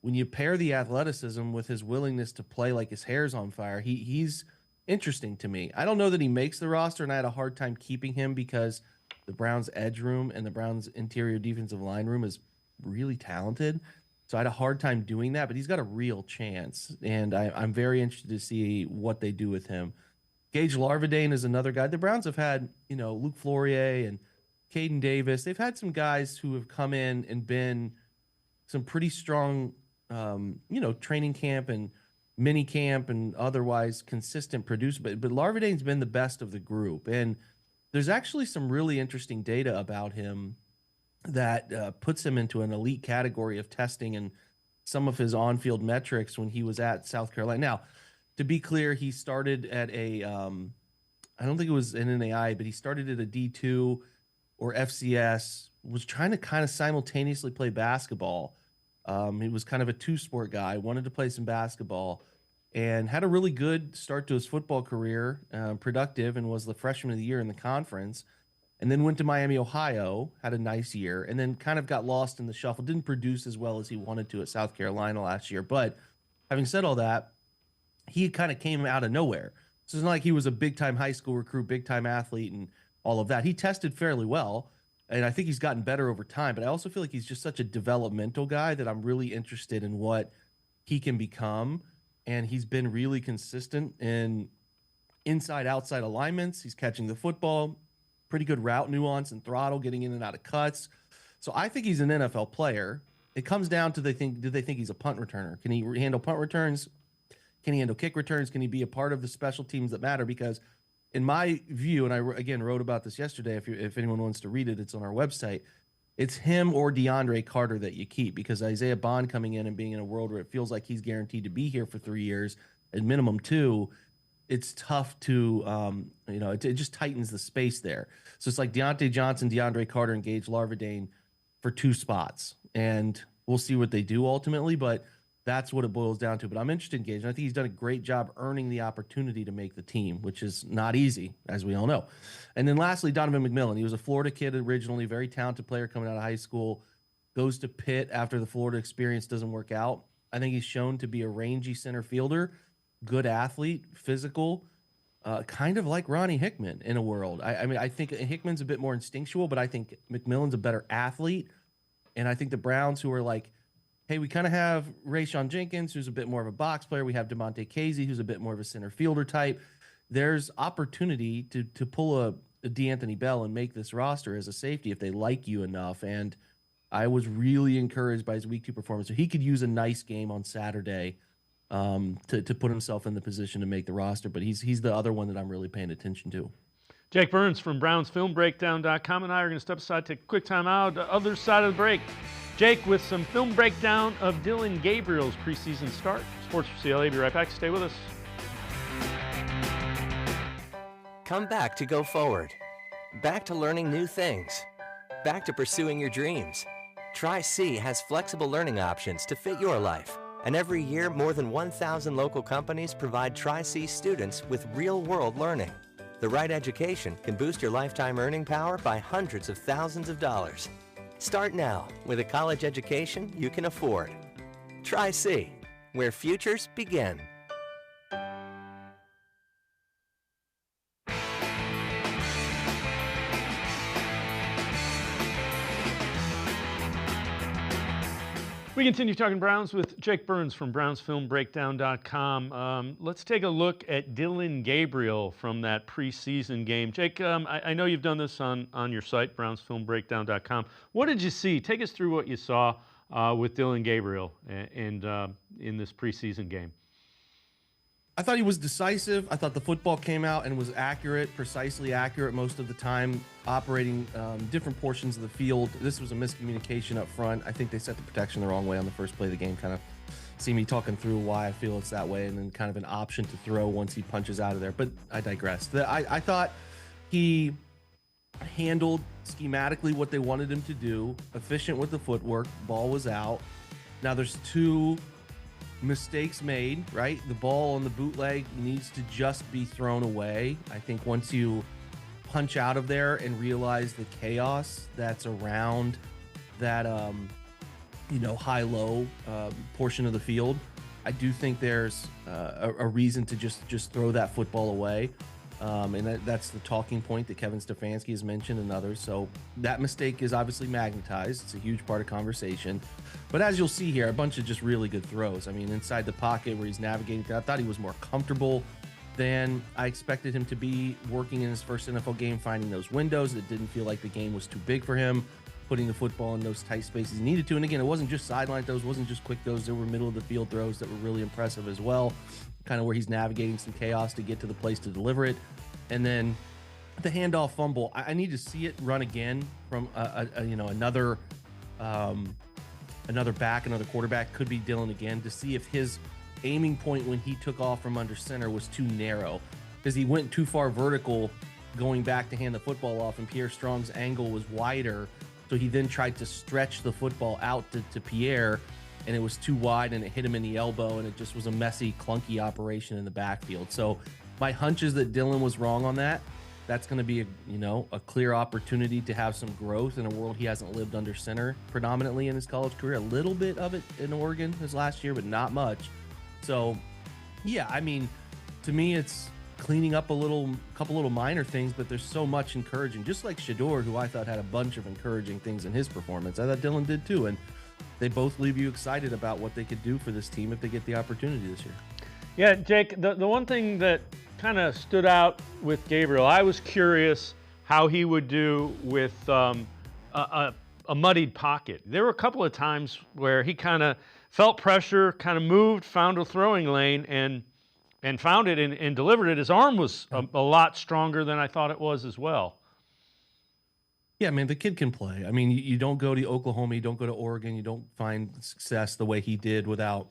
when you pair the athleticism with his willingness to play like his hair's on fire, he's interesting to me. I don't know that he makes the roster, and I had a hard time keeping him because the Browns' edge room and the Browns' interior defensive line room is really talented. So I had a hard time doing that, but he's got a real chance, and I'm very interested to see what they do with him. Gage Larvadain is another guy. The Browns have had, Luke Flourier and Caden Davis. They've had some guys who have come in and been some pretty strong, training camp and mini camp and otherwise consistent producer. But Larvadain's been the best of the group. And there's actually some really interesting data about him that puts him into an elite category of testing and some of his on-field metrics when he was at South Carolina. Now, to be clear, he started at I don't think it was an NAI, but he started at a D2 or FCS, was trying to kind of simultaneously play basketball. He was kind of a two-sport guy, wanted to play some basketball, and had a really good start to his football career, productive, and was the freshman of the year in the conference. And then went to Miami, Ohio, had a nice year, and then kind of got lost in the shuffle. Didn't produce as well as he wanted to at South Carolina last year. But having said all that, he kind of came out of nowhere. So it's not like he was a big-time high school recruit, big-time athlete, and all of that. He tested fairly well, and I think he's gotten better over time. But I also feel like he's just such a developmental guy that I'm really interested in what he can become. And he's been really consistent in inside-outside alignments. He's catching the football, pretty good route nuance and throttle, getting in and out of cuts. So I think he's an NFL player. It comes down to do they think he's a punt returner? Can he handle punt returns? Can he handle kick returns? Can he be a part of the special teams that matter? Because in my view, and I again wrote about this yesterday, if anyone wants to read it, it's on our website. It's him or DeAndre Carter that you keep, because Isaiah Bond coming in and being in a world where it feels like he's guaranteed to be here for 3 years, at minimum 2, it's tough to, it just tightens the space there. So it's like Deontay Johnson, DeAndre Carter, and Gage Larvadain for 2 spots. And we'll see what they do ultimately, but that's what it boils down to. But I'm interested in Gage, and I think he's done a great job earning the opportunity to make the team, which is not easy, as we all know. And then lastly, Donovan McMillan. He was a Florida kid originally, very talented player coming out of high school, goes to Pitt after the Florida experience doesn't work out. I think he's shown to be a rangy center fielder, good athlete, physical, kind of like Ronnie Hickman in a world. I think Hickman's a bit more instinctual, but I think McMillan's a better athlete. And I think the Browns, who are like, hey, we kind of have Rayshon Jenkins, who's a bit more of a box player. We have DeMonte Casey, who's a bit more of a center fielder type. There's opportunity to pull a D'Anthony Bell and make this roster as a safety if they like you enough. And I was really encouraged by his week 2 performance. So he could use a nice game on Saturday to put himself in the position to make the roster. But he's the other one that I'm really paying attention to. Jake Burns from BrownsFilmBreakdown.com and I are going to step aside, take a quick time out. The other side of the break, Jake with some film breakdown of Dillon Gabriel's preseason start. Sports4CLE, be right back. Stay with us. Come back to go forward. Back to learning new things. Back to pursuing your dreams. Tri-C has flexible learning options to fit your life. And every year, more than 1,000 local companies provide Tri-C students with real-world learning. The right education can boost your lifetime earning power by hundreds of thousands of dollars. Start now with a college education you can afford. Tri-C, where futures begin. We continue talking Browns with Jake Burns from BrownsFilmBreakdown.com. Let's take a look at Dillon Gabriel from that preseason game. Jake, I know you've done this on your site, BrownsFilmBreakdown.com. What did you see? Take us through what you saw with Dillon Gabriel and in this preseason game. I thought he was decisive. I thought the football came out and was accurate, precisely accurate most of the time, operating different portions of the field. This was a miscommunication up front. I think they set the protection the wrong way on the first play of the game. Kind of see me talking through why I feel it's that way, and then kind of an option to throw once he punches out of there. But I digress. I thought he handled schematically what they wanted him to do, efficient with the footwork, ball was out. Now there's two mistakes made, right? The ball on the bootleg needs to just be thrown away. I think once you punch out of there and realize the chaos that's around that, high-low portion of the field, I do think there's a reason to just throw that football away. And that's the talking point that Kevin Stefanski has mentioned and others. So that mistake is obviously magnetized. It's a huge part of conversation. But as you'll see here, a bunch of just really good throws. I mean, inside the pocket where he's navigating, I thought he was more comfortable than I expected him to be, working in his first NFL game, finding those windows. It didn't feel like the game was too big for him, putting the football in those tight spaces he needed to. And again, it wasn't just sideline throws, wasn't just quick throws. There were middle of the field throws that were really impressive as well, kind of where he's navigating some chaos to get to the place to deliver it. And then the handoff fumble, I need to see it run again from another back, another quarterback, could be Dillon again, to see if his aiming point when he took off from under center was too narrow, because he went too far vertical going back to hand the football off, and Pierre Strong's angle was wider. So he then tried to stretch the football out to Pierre, and it was too wide, and it hit him in the elbow, and it just was a messy, clunky operation in the backfield. So my hunch is that Dillon was wrong on that. That's going to be a clear opportunity to have some growth in a world he hasn't lived under center predominantly in his college career. A little bit of it in Oregon his last year, but not much. So, yeah, I mean, to me, it's cleaning up a couple little minor things, but there's so much encouraging. Just like Shadur, who I thought had a bunch of encouraging things in his performance. I thought Dillon did too, and they both leave you excited about what they could do for this team if they get the opportunity this year. Yeah, Jake, the one thing that kind of stood out with Gabriel, I was curious how he would do with a muddied pocket. There were a couple of times where he kind of felt pressure, kind of moved, found a throwing lane, and found it and delivered it. His arm was a lot stronger than I thought it was as well. Yeah, man, the kid can play. I mean, you don't go to Oklahoma, you don't go to Oregon, you don't find success the way he did without,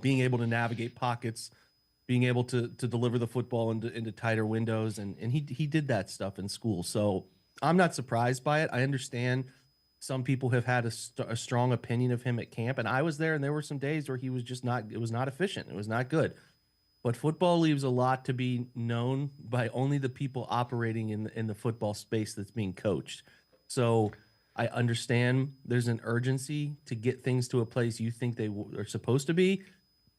being able to navigate pockets, being able to deliver the football into tighter windows, and he did that stuff in school. So I'm not surprised by it. I understand some people have had a strong opinion of him at camp, and I was there, and there were some days where he was just it was not efficient. It was not good. But football leaves a lot to be known by only the people operating in the football space that's being coached. So I understand there's an urgency to get things to a place you think they are supposed to be,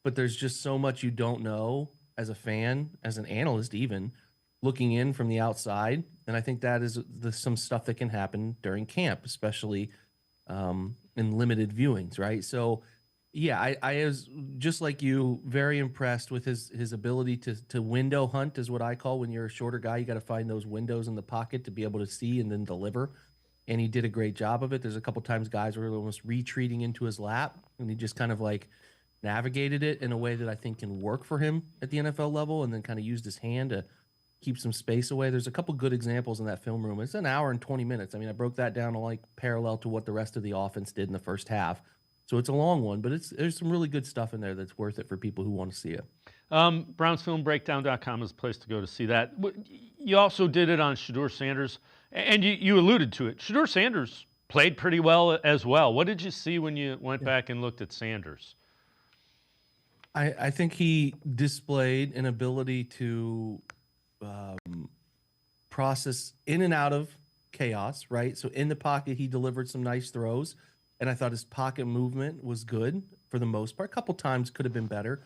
but there's just so much you don't know as a fan, as an analyst even, looking in from the outside. And I think that is some stuff that can happen during camp, especially in limited viewings, right? So, yeah, I was, just like you, very impressed with his ability to window hunt, is what I call when you're a shorter guy. You got to find those windows in the pocket to be able to see and then deliver. And he did a great job of it. There's a couple times guys were almost retreating into his lap, and he just kind of navigated it in a way that I think can work for him at the NFL level, and then kind of used his hand to keep some space away. There's a couple good examples in that film room. It's an hour and 20 minutes. I mean, I broke that down to parallel to what the rest of the offense did in the first half. So it's a long one, but there's some really good stuff in there that's worth it for people who want to see it. BrownsFilmBreakdown.com is a place to go to see that. You also did it on Shadur Sanders, and you alluded to it. Shadur Sanders played pretty well as well. What did you see when you went back and looked at Sanders? I think he displayed an ability to process in and out of chaos, right? So in the pocket, he delivered some nice throws, and I thought his pocket movement was good for the most part. A couple times could have been better,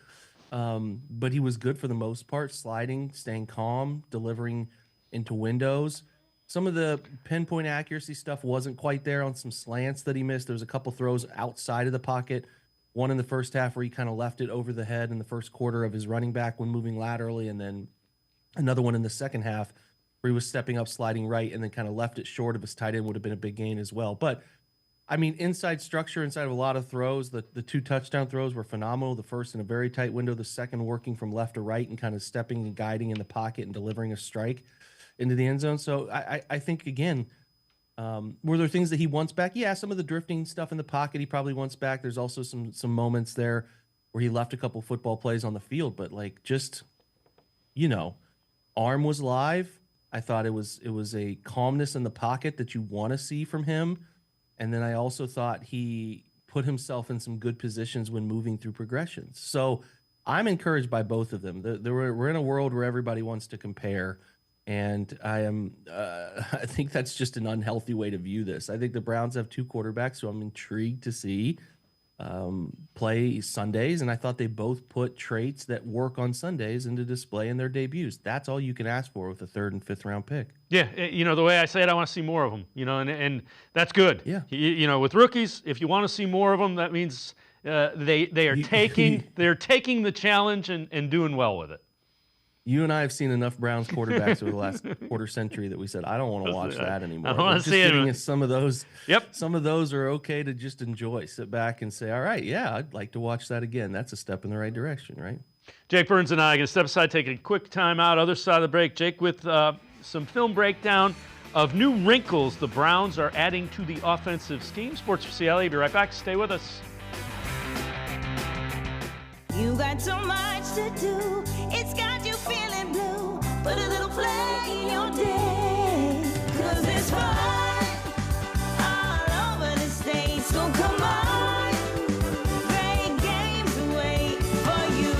but he was good for the most part, sliding, staying calm, delivering into windows. Some of the pinpoint accuracy stuff wasn't quite there on some slants that he missed. There was a couple throws outside of the pocket. One in the first half where he kind of left it over the head in the first quarter of his running back when moving laterally, and then another one in the second half where he was stepping up, sliding right, and then kind of left it short of his tight end. Would have been a big gain as well. But, I mean, inside structure, inside of a lot of throws, the 2 touchdown throws were phenomenal. The first in a very tight window, the second working from left to right and kind of stepping and guiding in the pocket and delivering a strike into the end zone. So I think, again, were there things that he wants back? Yeah, some of the drifting stuff in the pocket he probably wants back. There's also some moments there where he left a couple football plays on the field, but like just, arm was live. I thought it was a calmness in the pocket that you want to see from him. And then I also thought he put himself in some good positions when moving through progressions. So I'm encouraged by both of them. We're in a world where everybody wants to compare. And I think that's just an unhealthy way to view this. I think the Browns have 2 quarterbacks who I'm intrigued to see play Sundays. And I thought they both put traits that work on Sundays into display in their debuts. That's all you can ask for with a 3rd and 5th round pick. Yeah, the way I say it, I want to see more of them, and that's good. Yeah. With rookies, if you want to see more of them, that means they are taking the challenge and doing well with it. You and I have seen enough Browns quarterbacks over the last quarter century that we said, I don't want to watch that anymore. I don't want to see it. Some of those, Yep. Some of those are okay to just enjoy, sit back and say, all right, yeah, I'd like to watch that again. That's a step in the right direction, right? Jake Burns and I are going to step aside, take a quick time out. Other side of the break, Jake with some film breakdown of new wrinkles the Browns are adding to the offensive scheme. Sports4CLE, be right back. Stay with us. You got so much to do, it's got you feeling blue. Put a little play in your day, 'cause it's fun all over the state. So come on, great games wait for you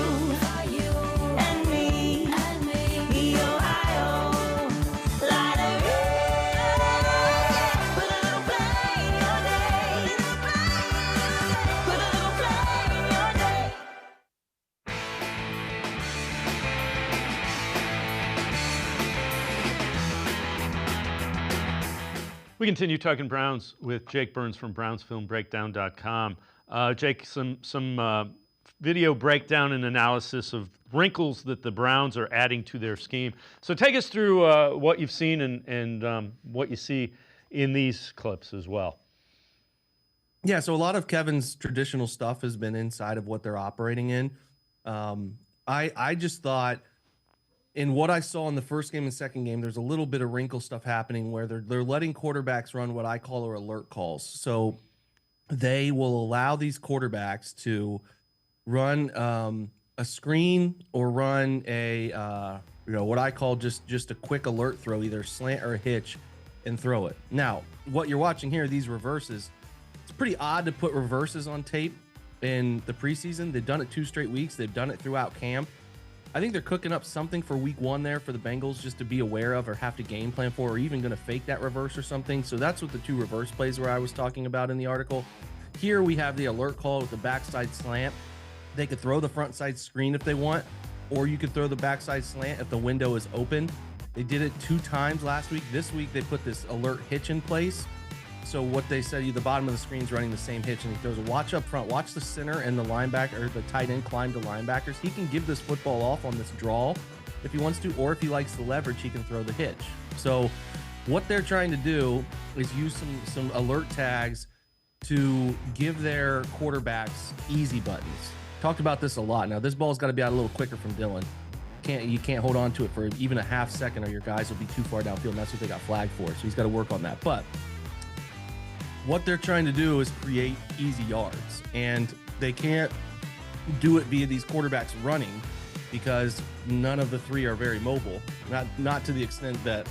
and me. The Ohio Lottery. Put a little play in your day. Put a little play in your day. We continue talking Browns with Jake Burns from BrownsFilmBreakdown.com. Jake, some video breakdown and analysis of wrinkles that the Browns are adding to their scheme. So take us through what you've seen and what you see in these clips as well. Yeah, so a lot of Kevin's traditional stuff has been inside of what they're operating in. I just thought, in what I saw in the first game and second game, there's a little bit of wrinkle stuff happening where they're letting quarterbacks run what I call alert calls. So they will allow these quarterbacks to run a screen or run a what I call just a quick alert throw, either slant or a hitch, and throw it. Now, what you're watching here, these reverses, it's pretty odd to put reverses on tape in the preseason. They've done it 2 straight weeks. They've done it throughout camp. I think they're cooking up something for week 1 there for the Bengals just to be aware of or have to game plan for, or even going to fake that reverse or something. So that's what the 2 reverse plays where I was talking about in the article. Here we have the alert call with the backside slant. They could throw the front side screen if they want, or you could throw the backside slant if the window is open. They did it 2 times last week. This week they put this alert hitch in place. So what they said, the bottom of the screen is running the same hitch, and he throws a watch up front, watch the center and the linebacker, or the tight end climb to linebackers. He can give this football off on this draw if he wants to, or if he likes the leverage, he can throw the hitch. So what they're trying to do is use some alert tags to give their quarterbacks easy buttons. Talked about this a lot. Now this ball's got to be out a little quicker from Dillon. You can't hold on to it for even a half second, or your guys will be too far downfield, and that's what they got flagged for. So he's got to work on that. But what they're trying to do is create easy yards, and they can't do it via these quarterbacks running because none of the 3 are very mobile, not to the extent that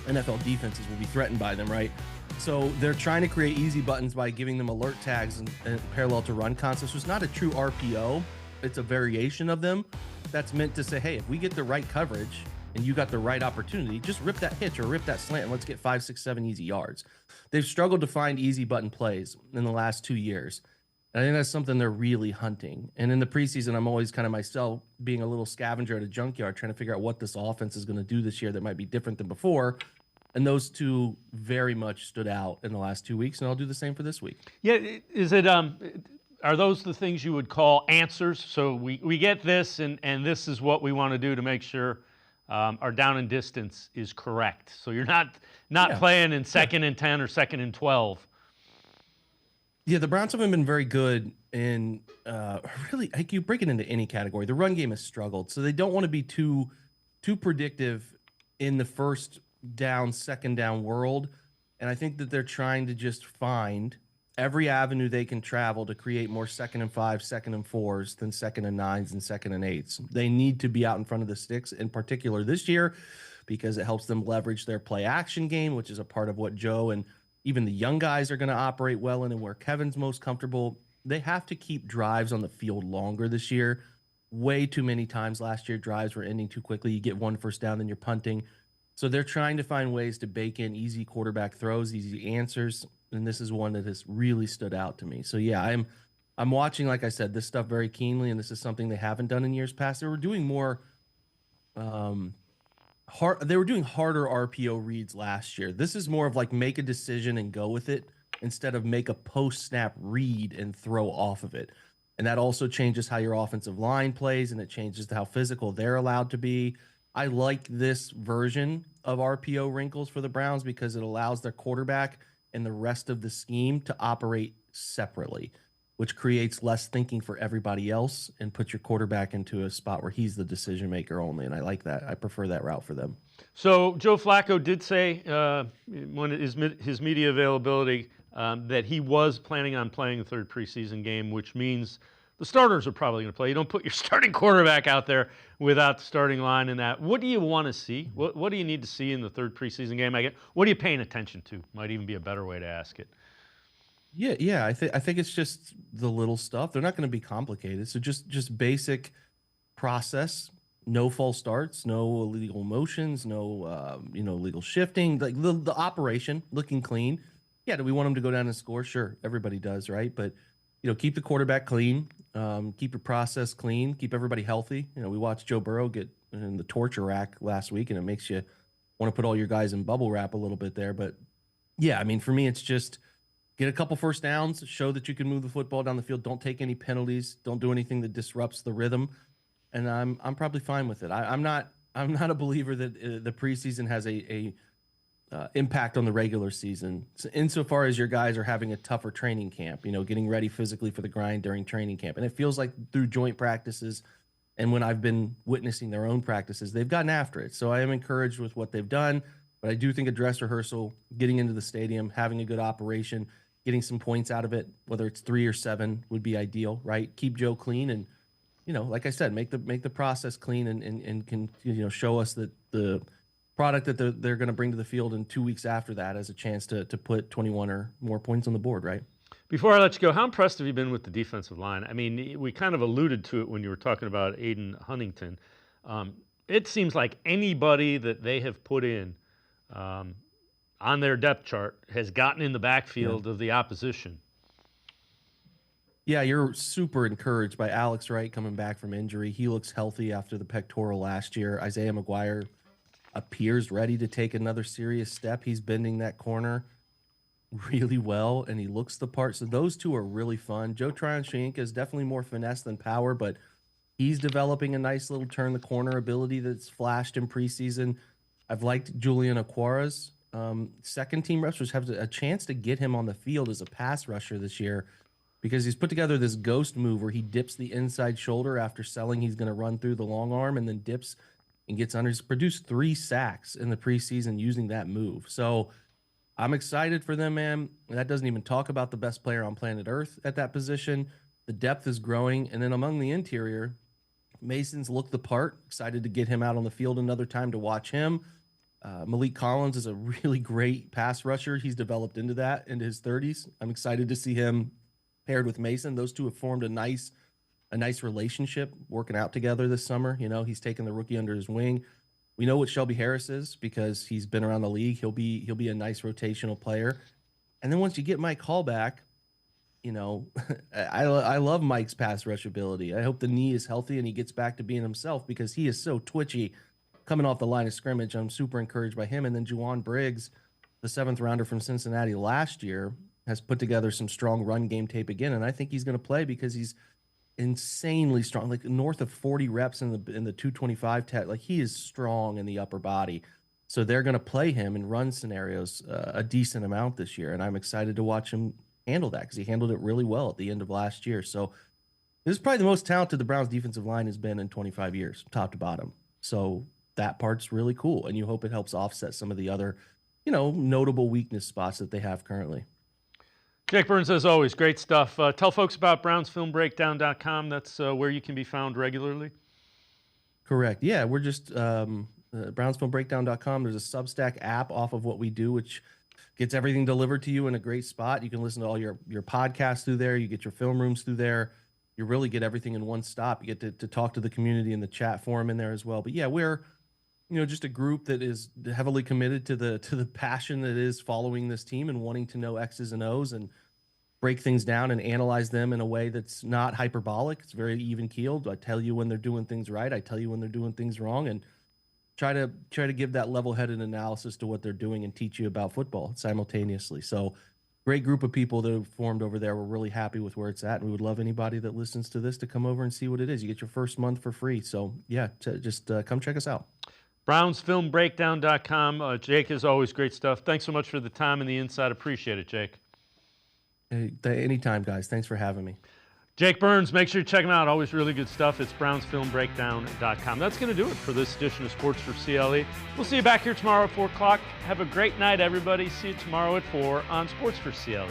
NFL defenses will be threatened by them, right? So they're trying to create easy buttons by giving them alert tags and parallel to run concepts. So it's not a true RPO. It's a variation of them that's meant to say, hey, if we get the right coverage and you got the right opportunity, just rip that hitch or rip that slant and let's get 5, 6, 7 easy yards. They've struggled to find easy button plays in the last 2 years. And I think that's something they're really hunting. And in the preseason, I'm always kind of myself being a little scavenger at a junkyard trying to figure out what this offense is going to do this year that might be different than before. And those two very much stood out in the last 2 weeks, and I'll do the same for this week. Yeah, is it are those the things you would call answers? So we get this, and this is what we want to do to make sure our down and distance is correct. So you're not playing in 2nd and 10 or 2nd and 12. Yeah, the Browns haven't been very good in really, like, you break it into any category. The run game has struggled, so they don't want to be too predictive in the first down, second down world. And I think that they're trying to just find every avenue they can travel to create more 2nd and 5, 2nd and 4s than 2nd and 9s and 2nd and 8s. They need to be out in front of the sticks, in particular this year, because it helps them leverage their play action game, which is a part of what Joe and even the young guys are going to operate well in, and where Kevin's most comfortable. They have to keep drives on the field longer this year. Way too many times last year, drives were ending too quickly. You get 1 first down, then you're punting. So they're trying to find ways to bake in easy quarterback throws, easy answers, and this is one that has really stood out to me. So yeah, I'm watching, like I said, this stuff very keenly, and this is something they haven't done in years past. They were doing more they were doing harder RPO reads last year. This is more of like make a decision and go with it instead of make a post-snap read and throw off of it. And that also changes how your offensive line plays, and it changes how physical they're allowed to be. I like this version of RPO wrinkles for the Browns because it allows their quarterback and the rest of the scheme to operate separately, which creates less thinking for everybody else and puts your quarterback into a spot where he's the decision maker only. And I like that. I prefer that route for them. So Joe Flacco did say when his media availability that he was planning on playing the 3rd preseason game, which means the starters are probably going to play. You don't put your starting quarterback out there without the starting line in that. What do you want to see? What do you need to see in the 3rd preseason game? What are you paying attention to? Might even be a better way to ask it. Yeah. I think it's just the little stuff. They're not going to be complicated. So just basic process. No false starts. No illegal motions. No illegal shifting. Like the operation looking clean. Yeah. Do we want them to go down and score? Sure, everybody does, right? But keep the quarterback clean. Keep your process clean. Keep everybody healthy. We watched Joe Burrow get in the torture rack last week, and it makes you want to put all your guys in bubble wrap a little bit there. But yeah, I mean, for me, it's just get a couple first downs, show that you can move the football down the field. Don't take any penalties. Don't do anything that disrupts the rhythm. And I'm probably fine with it. I'm not a believer that the preseason has a impact on the regular season, so insofar as your guys are having a tougher training camp, getting ready physically for the grind during training camp. And it feels like through joint practices and when I've been witnessing their own practices, they've gotten after it. So I am encouraged with what they've done, but I do think a dress rehearsal, getting into the stadium, having a good operation, getting some points out of it, whether it's 3 or 7 would be ideal, right? Keep Joe clean and, like I said, make the process clean and can, show us that the product that they're going to bring to the field in 2 weeks after that as a chance to put 21 or more points on the board, right? Before I let you go, how impressed have you been with the defensive line? I mean, we kind of alluded to it when you were talking about Aiden Huntington. It seems like anybody that they have put in on their depth chart has gotten in the backfield of the opposition. Yeah, you're super encouraged by Alex Wright coming back from injury. He looks healthy after the pectoral last year. Isaiah McGuire appears ready to take another serious step. He's bending that corner really well, and he looks the part. So those two are really fun. Joe Tryon-Shoyinka is definitely more finesse than power, but he's developing a nice little turn the corner ability that's flashed in preseason. I've liked Julian Okwara's second team rushers have a chance to get him on the field as a pass rusher this year because he's put together this ghost move where he dips the inside shoulder after selling he's going to run through the long arm and then dips and gets under. He's produced 3 sacks in the preseason using that move. So I'm excited for them, man. That doesn't even talk about the best player on planet Earth at that position. The depth is growing. And then among the interior, Mason's looked the part. Excited to get him out on the field another time to watch him. Malik Collins is a really great pass rusher. He's developed into that into his 30s. I'm excited to see him paired with Mason. Those two have formed a nice relationship working out together this summer. He's taken the rookie under his wing. We know what Shelby Harris is because he's been around the league. He'll be a nice rotational player. And then once you get Mike Hall back, I love Mike's pass rush ability. I hope the knee is healthy and he gets back to being himself because he is so twitchy coming off the line of scrimmage. I'm super encouraged by him. And then Juwan Briggs, the 7th rounder from Cincinnati last year, has put together some strong run game tape again. And I think he's going to play because he's insanely strong, like north of 40 reps in the 225 test. Like, he is strong in the upper body. So they're going to play him in run scenarios a decent amount this year. And I'm excited to watch him handle that because he handled it really well at the end of last year. So this is probably the most talented the Browns defensive line has been in 25 years, top to bottom. So that part's really cool. And you hope it helps offset some of the other, notable weakness spots that they have currently. Jake Burns, as always, great stuff. Tell folks about BrownsFilmBreakdown.com. That's where you can be found regularly. Correct. Yeah, we're just BrownsFilmBreakdown.com. There's a Substack app off of what we do, which gets everything delivered to you in a great spot. You can listen to all your podcasts through there. You get your film rooms through there. You really get everything in one stop. You get to talk to the community in the chat forum in there as well. But yeah, we're just a group that is heavily committed to the passion that is following this team and wanting to know X's and O's and break things down and analyze them in a way that's not hyperbolic. It's very even keeled. I tell you when they're doing things right. I tell you when they're doing things wrong, and try to give that level-headed analysis to what they're doing and teach you about football simultaneously. So great group of people that have formed over there. We're really happy with where it's at, and we would love anybody that listens to this to come over and see what it is. You get your first month for free. So yeah, just come check us out. BrownsFilmBreakdown.com. Jake, as always, great stuff. Thanks so much for the time and the insight. Appreciate it, Jake. Hey, anytime, guys. Thanks for having me. Jake Burns, make sure you check him out. Always really good stuff. It's BrownsFilmBreakdown.com. That's going to do it for this edition of Sports for CLE. We'll see you back here tomorrow at 4 o'clock. Have a great night, everybody. See you tomorrow at 4 on Sports for CLE.